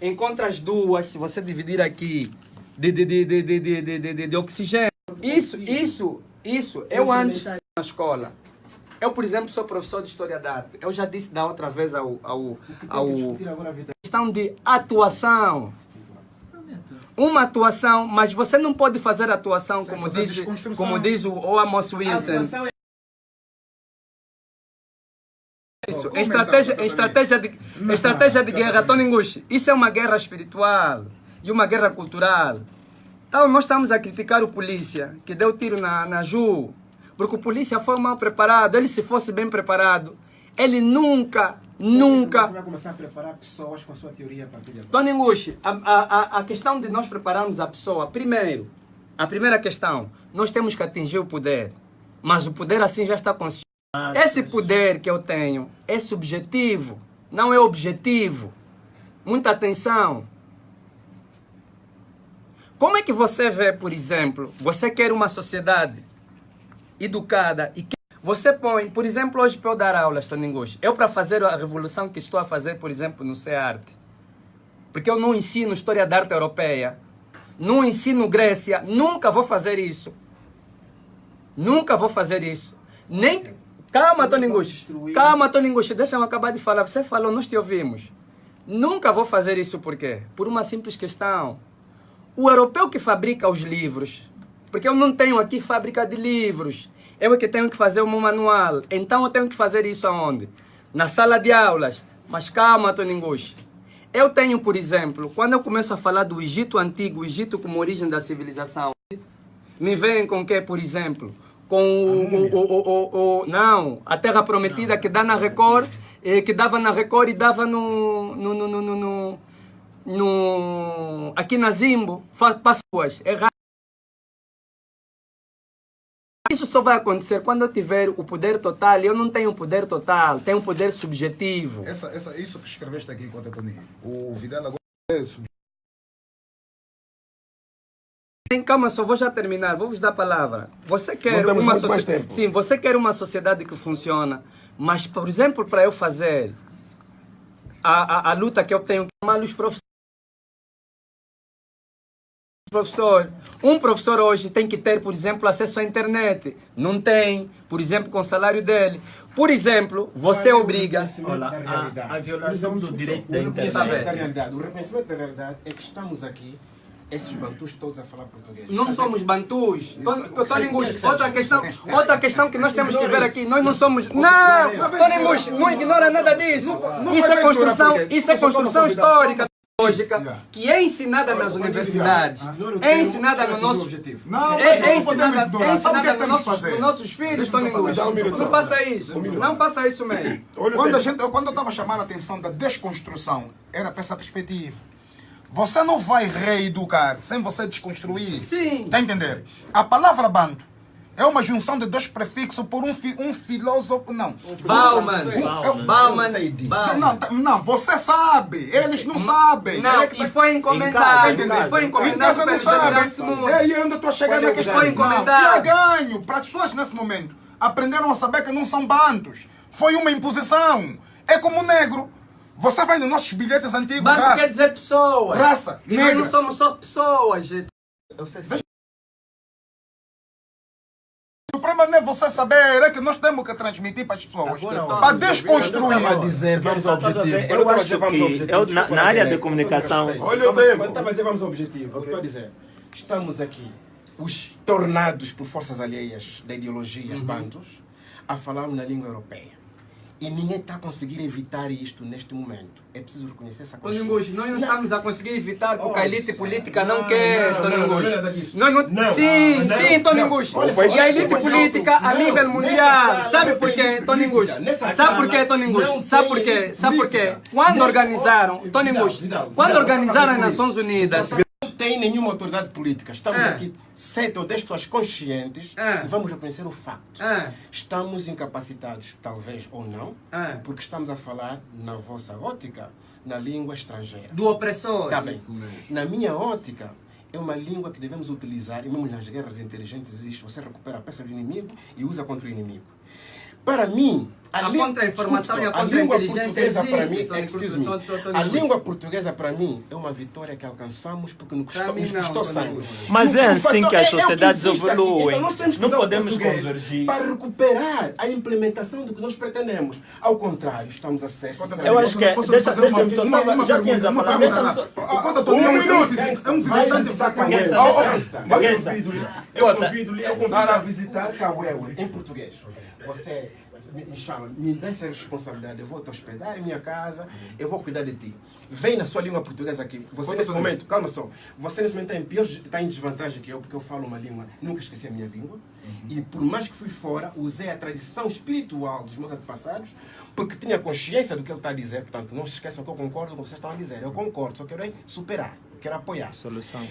Encontra as duas, se você dividir aqui, de oxigênio. Isso. Eu antes, na escola, eu, por exemplo, sou professor de História da Arte. Eu já disse da outra vez ao Discutir agora a vida. questão de atuação. Uma atuação, mas você não pode fazer atuação como fazer diz, desconstrução. como diz o Amos A Wilson. atuação é Isso, Como estratégia de guerra, Toningush. Isso é uma guerra espiritual e uma guerra cultural. Então nós estamos a criticar o polícia que deu tiro na Ju, porque o polícia foi mal preparado. Ele, se fosse bem preparado, ele nunca. Você vai começar a preparar pessoas com a sua teoria a partir de agora. Toningush, a questão de nós prepararmos a pessoa, primeiro, a primeira questão, nós temos que atingir o poder. Mas o poder assim já está consciente. Esse poder que eu tenho é subjetivo, não é objetivo. Muita atenção. Como é que você vê, por exemplo, você quer uma sociedade educada e que você põe, por exemplo, hoje para eu dar aulas, Toningush, eu para fazer a revolução que estou a fazer, por exemplo, no CEARTE, porque eu não ensino história da arte europeia, não ensino Grécia, nunca vou fazer isso. Nunca vou fazer isso. Nem... Calma, Toningush. Calma, Toningush. Deixa eu acabar de falar. Você falou, nós te ouvimos. Nunca vou fazer isso por quê? Por uma simples questão. O europeu que fabrica os livros, porque eu não tenho aqui fábrica de livros, eu é que tenho que fazer o meu manual. Então eu tenho que fazer isso aonde? Na sala de aulas. Mas calma, Toningush. Eu tenho, por exemplo, quando eu começo a falar do Egito Antigo, o Egito como origem da civilização, me vem com o que, por exemplo? Com não, a Terra Prometida que dá na Record, que dava na Record e dava aqui na Zimbo, pessoas erradas. Isso só vai acontecer quando eu tiver o poder total. Eu não tenho poder total, tenho um poder subjetivo. Isso que escreveste aqui, Toninho, o Vidal agora é subjetivo. Calma, só vou já terminar, vou vos dar a palavra. Você quer uma sociedade. Sim, você quer uma sociedade que funciona, mas, por exemplo, para eu fazer a luta que eu tenho que chamar os professores. Um professor hoje tem que ter, por exemplo, acesso à internet. Não tem, por exemplo, com o salário dele. Por exemplo, você obriga... A violação do direito da internet. O reconhecimento da realidade é que estamos aqui, esses bantus todos a falar português. Não somos bantus. Outra questão que nós temos que ver aqui. Nós não somos... Não! Toningush, não ignora nada disso. Isso é construção histórica. Lógica que é ensinada nas universidades, é ensinada no nosso objetivo. É ensinada nos nossos filhos, Toningush. Não faça isso. Não faça isso mesmo. Quando eu estava chamando a atenção da desconstrução, era para essa perspectiva. Você não vai reeducar sem você desconstruir. Sim. Está a entender? A palavra banto é uma junção de dois prefixos por um filósofo, não. Bauman. Não, você sabe. Eles não sabem. Não, e foi encomendado. Foi encomendado. Você não sabe. É aí onde eu estou chegando na questão. Foi encomendado. E ganho para as pessoas nesse momento aprenderam a saber que não são bantos. Foi uma imposição. É como negro. Você vai nos nossos bilhetes antigos. Banto quer dizer pessoas. Raça. E nós não somos só pessoas. Eu sei. O problema não é você saber, é que nós temos que transmitir para as pessoas. Para desconstruir. Eu dizer, vamos ao objetivo. Eu acho que na área de comunicação... Olha o tempo. Quando estava a dizer vamos ao objetivo, o que eu estou a dizer? Estamos aqui, os tornados por forças alheias da ideologia bantus, a falarmos na língua europeia. E ninguém está a conseguir evitar isto neste momento. É preciso reconhecer essa coisa. Toningush, nós não estamos a conseguir evitar porque a elite política não quer, Toningush. Sim, Toningush. E a elite política a nível mundial. Sabe por quê, Toningush? Sabe por quê, Toningush? Sabe por quê? Sabe por quê? Quando organizaram, Toningush, quando organizaram as Nações Unidas... Não tem nenhuma autoridade política. Estamos aqui 7 ou 10 pessoas conscientes e vamos reconhecer o facto. Estamos incapacitados, talvez ou não, porque estamos a falar na vossa ótica, na língua estrangeira. Do opressor. Tá bem. Na minha ótica, é uma língua que devemos utilizar, e mesmo nas guerras inteligentes existe, você recupera a peça do inimigo e usa contra o inimigo. Para mim, a contra-informação e a contra-inteligência para mim, a língua portuguesa para mim é uma vitória que alcançamos porque nos custou sangue. Mas é assim que as sociedades evoluem. Não podemos convergir. Para recuperar a implementação do que nós pretendemos. Ao contrário, estamos a ser... Eu acho que é... Deixa-me só... Já tinhas a palavra. Deixa-me só... Um minuto. Eu convido a visitar Cauê em português. Você me chama, me dá essa responsabilidade, eu vou te hospedar em minha casa, eu vou cuidar de ti. Vem na sua língua portuguesa aqui. Você nesse momento, calma só, você nesse momento está em desvantagem que eu, porque eu falo uma língua, nunca esqueci a minha língua. E por mais que fui fora, usei a tradição espiritual dos meus antepassados, porque tinha consciência do que ele está a dizer. Portanto, não se esqueçam que eu concordo com o que vocês estão a dizer. Eu concordo, só quero superar, quero apoiar. Solução.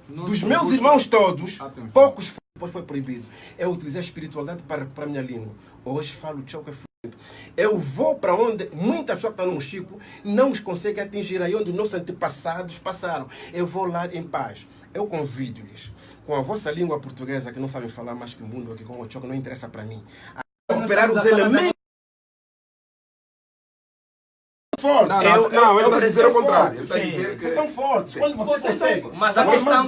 Dos meus irmãos todos, poucos depois foi proibido. Eu utilizei a espiritualidade para recuperar a minha língua. Hoje falo tchau que é fluido. Eu vou para onde muitas pessoas que estão no Chico não os conseguem atingir, aí onde os nossos antepassados passaram. Eu vou lá em paz. Eu convido-lhes com a vossa língua portuguesa, que não sabem falar mais que o mundo, aqui com o choque, não interessa para mim. Recuperar os elementos. Fortes. Não, ele está a dizer o contrário. Ele está a dizer que são fortes. Quando você consegue. Mas a questão,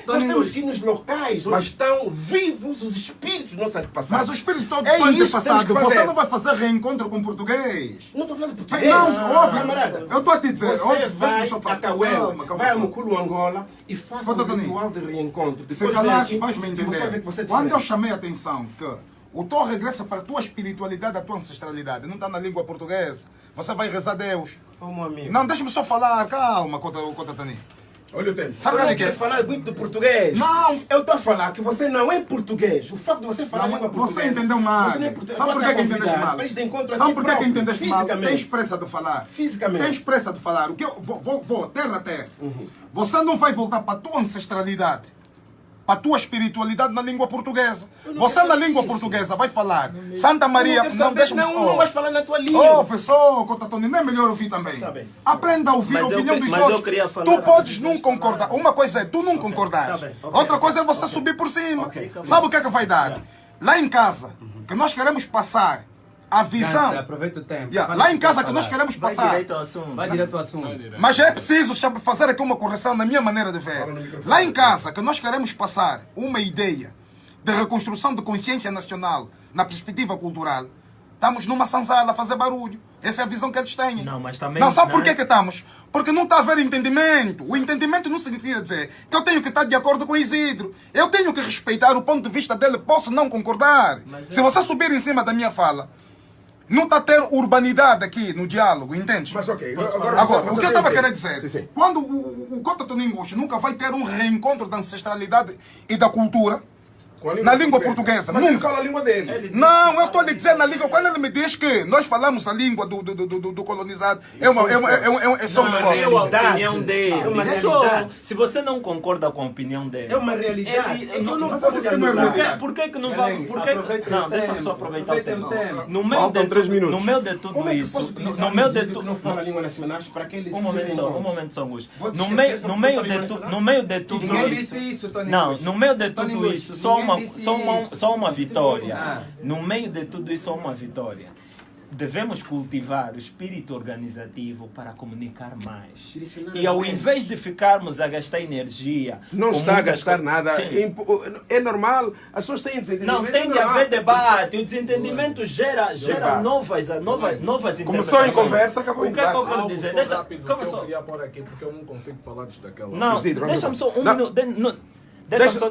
nós temos que ir nos locais onde estão vivos os espíritos dos nossos antepassados. Mas o espírito todo É do isso que temos antepassado, que fazer. você não vai fazer reencontro com português. Não estou falando de português. Não, óbvio. Camarada. Eu estou a te dizer, Você vai só a Cauela, vai a Muculo, Angola e faça um Toninho, ritual de reencontro. Se Depois calhar vem aqui faz-me e você vê entender. que você é Quando eu diferente. chamei a atenção que o tom regressa para a tua espiritualidade, a tua ancestralidade, não está na língua portuguesa, você vai rezar a Deus. Ô, meu amigo. Não, deixa-me só falar, calma, Cota Tani. Olha o tempo. Sabe o Eu que não é que é? quero falar muito de português. Não. Eu estou a falar que você não é português. O facto de você falar Não, língua você portuguesa. entendeu mal. Você não é português. Sabe por que entendeste mal? Mas de encontro Sabe aqui por que próprio, entendeste mal? fisicamente. Tens pressa de falar. Fisicamente. Tens pressa de falar. O que eu vou terra a terra. Você não vai voltar para a tua ancestralidade, para a tua espiritualidade na língua portuguesa. Você na língua portuguesa vai falar Santa Maria. Não vais falar na tua língua. Professor Cotatoni, não é melhor ouvir também? Tá bem. Aprenda a ouvir Mas a eu opinião que- dos mas eu outros. queria falar Tu podes assim. não concordar. Uma coisa é tu não concordares. Tá bem, ok. Outra coisa é você subir por cima. Ok. Sabe o que é que vai dar? Lá em casa, que nós queremos passar a visão. Aproveita o tempo. Yeah, lá em casa que nós queremos Vai passar. direito ao assunto. Vai direto ao assunto. Mas é preciso fazer aqui uma correção na minha maneira de ver. Lá em casa, que nós queremos passar uma ideia de reconstrução de consciência nacional na perspectiva cultural, estamos numa sanzala a fazer barulho. Essa é a visão que eles têm. Não, mas também- Não, sabe por não é- que estamos? Porque não está a haver entendimento. O entendimento não significa dizer que eu tenho que estar de acordo com Isidro. Eu tenho que respeitar o ponto de vista dele. Posso não concordar. Se você subir em cima da minha fala, não está a ter urbanidade aqui no diálogo, entende? Mas ok. Agora, o que eu estava querendo dizer, Sim, sim. quando o Cota Toninguchi nunca vai ter um reencontro da ancestralidade e da cultura na língua portuguesa, Mas ele nunca. fala a língua dele. Não, eu estou a lhe dizer na língua, quando ele me diz que nós falamos a língua do colonizado, somos É fortes. a opinião dele. É uma Só, realidade. se você não concorda com a opinião dele. É uma realidade. ele- É que eu não mas posso isso não é anular. realidade. Por que não vai. Por que, Aproveita não, o deixa-me tempo. só aproveitar o Aproveita o tempo. tempo. No meio Faltam de 3 tudo- minutos. No meio de tudo Como é que eu isso. posso utilizar No um meio de indivíduo que não tudo. fala a língua nacional para que ele Um se momento só, reencontre? um momento só, Gus. Vou te No esquecer meio, sobre no meio a língua de nacional? no meio de tudo Ninguém isso. disse isso, Tony. Não, no meio de Tony tudo Gucci, isso, só ninguém uma, disse isso. só uma vitória. Ah. No meio de tudo isso, só uma vitória. Devemos cultivar o espírito organizativo para comunicar mais. Direcionar E ao as mentes. invés de ficarmos a gastar energia... Não com está a muitas gastar co- nada. Sim. É normal. As pessoas têm desentendimento. Não, tem de é normal. haver debate. O desentendimento gera Debate. novas Começou em interpretações. conversa, acabou em O que é que eu debate. quero Algo dizer? só Deixa, rápido calma que eu só. queria pôr aqui, porque eu não consigo falar daquela... Não, Isidro, deixa-me só um não. minuto.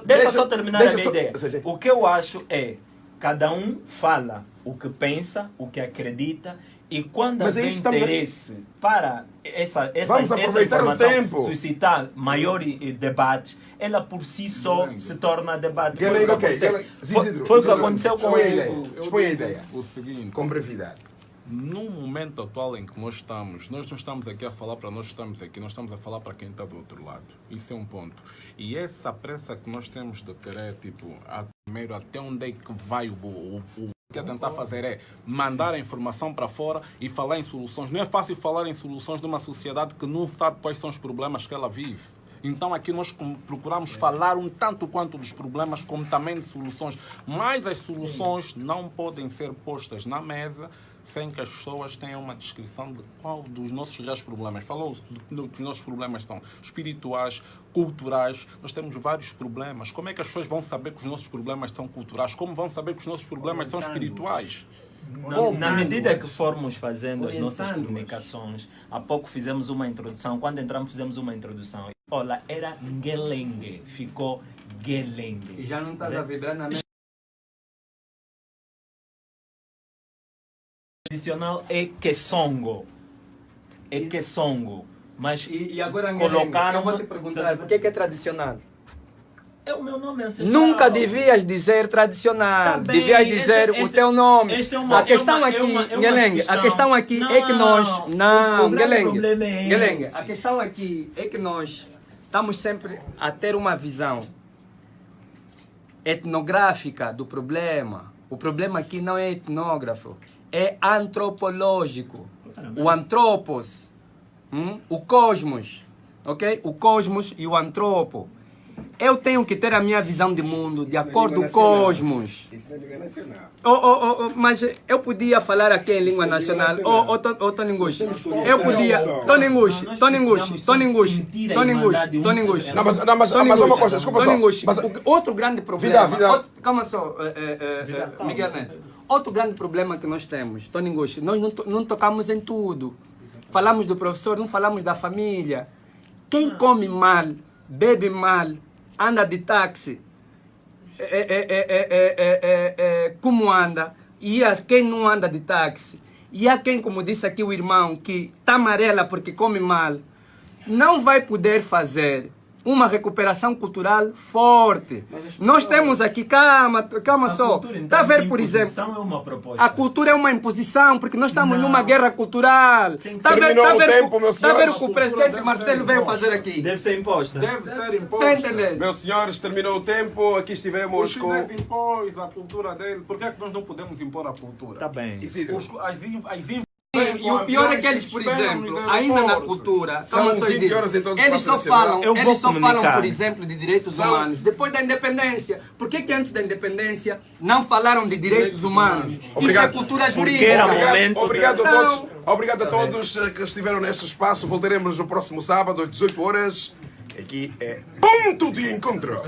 Deixa só terminar a minha só- ideia. sim, sim. O que eu acho é, cada um fala o que pensa, o que acredita, e quando Mas é haver isso que estamos a- interesse para essa Vamos aproveitar o informação tempo. suscitar maiores debates, ela por si só se torna debate. Foi o Galengo, que ok. aconteceu- Isidro, foi o que Isidro, aconteceu com expõe a ideia. Eu Expõe a digo ideia. O seguinte, Com brevidade. no momento atual em que nós não estamos aqui a falar para nós que estamos aqui, nós estamos a falar para quem está do outro lado. Isso é um ponto. E essa pressa que nós temos de querer, tipo, primeiro até onde é que vai o que é tentar fazer é mandar a informação para fora e falar em soluções. Não é fácil falar em soluções de uma sociedade que não sabe quais são os problemas que ela vive. Então aqui nós procuramos falar um tanto quanto dos problemas como também de soluções. Mas as soluções não podem ser postas na mesa sem que as pessoas tenham uma descrição de qual dos nossos reais problemas. Falou que os nossos problemas estão espirituais, culturais. Nós temos vários problemas. Como é que as pessoas vão saber que os nossos problemas são culturais? Como vão saber que os nossos problemas são espirituais? Na medida que formos fazendo as nossas Orientando-as. comunicações, há pouco fizemos uma introdução, quando entramos fizemos uma introdução. Olha, era Ngelengue, ficou Gelengue. E já não estás a vibrar na mente. Tradicional é Kesongo. É Kesongo. Mas E agora, colocaram... eu vou te perguntar, por que é tradicional? É o meu nome ancestral. Nunca devias dizer tradicional, Tá bem, devias dizer o teu nome. esta é uma- A questão é uma- aqui, é uma Ngelengue, questão. a questão aqui é que nós... o Não, grande Ngelengue, problema é Ngelengue, esse. a questão aqui é que nós estamos sempre a ter uma visão etnográfica do problema. O problema aqui não é etnógrafo, é antropológico. O antropos, o cosmos, ok? O cosmos e o antropo. eu tenho que ter a minha visão de mundo de acordo com o cosmos. Isso não é língua nacional. Mas eu podia falar aqui em língua nacional. Tony Ngushi. Eu podia. Tony Ngushi. Mas uma coisa, desculpa só. Tony Ngushi. Outro grande problema. Calma só, Miguel Neto. Outro grande problema que nós temos, Tony Ngushi, nós não tocamos em tudo. Falamos do professor, não falamos da família. Quem come mal, bebe mal, anda de táxi, como anda? E a quem não anda de táxi? E a quem, como disse aqui o irmão, que está amarela porque come mal, não vai poder fazer uma recuperação cultural forte. Nós temos aqui, calma só. Está a ver, por exemplo, é uma proposta. a cultura é uma imposição, porque nós estamos numa guerra cultural. Está a ver o que o presidente Marcelo veio fazer aqui? Deve ser imposta. Deve ser imposto. Está entendendo? Meus senhores, terminou o tempo. Aqui estivemos O com... chinês impôs a cultura dele. Por que é que nós não podemos impor a cultura? Está bem. E o pior é que eles, por exemplo, ainda na cultura, São 20 horas em todo o eles só espaço nacional. falam, Eu vou eles só falam, comunicar. por exemplo, de direitos humanos depois da independência. Por que antes da independência não falaram de direitos humanos? Isso é Obrigado. cultura Porque jurídica. era momento. Obrigado a todos. Obrigado a todos que estiveram neste espaço. Voltaremos no próximo sábado às 18 horas. Aqui é Ponto de Encontro.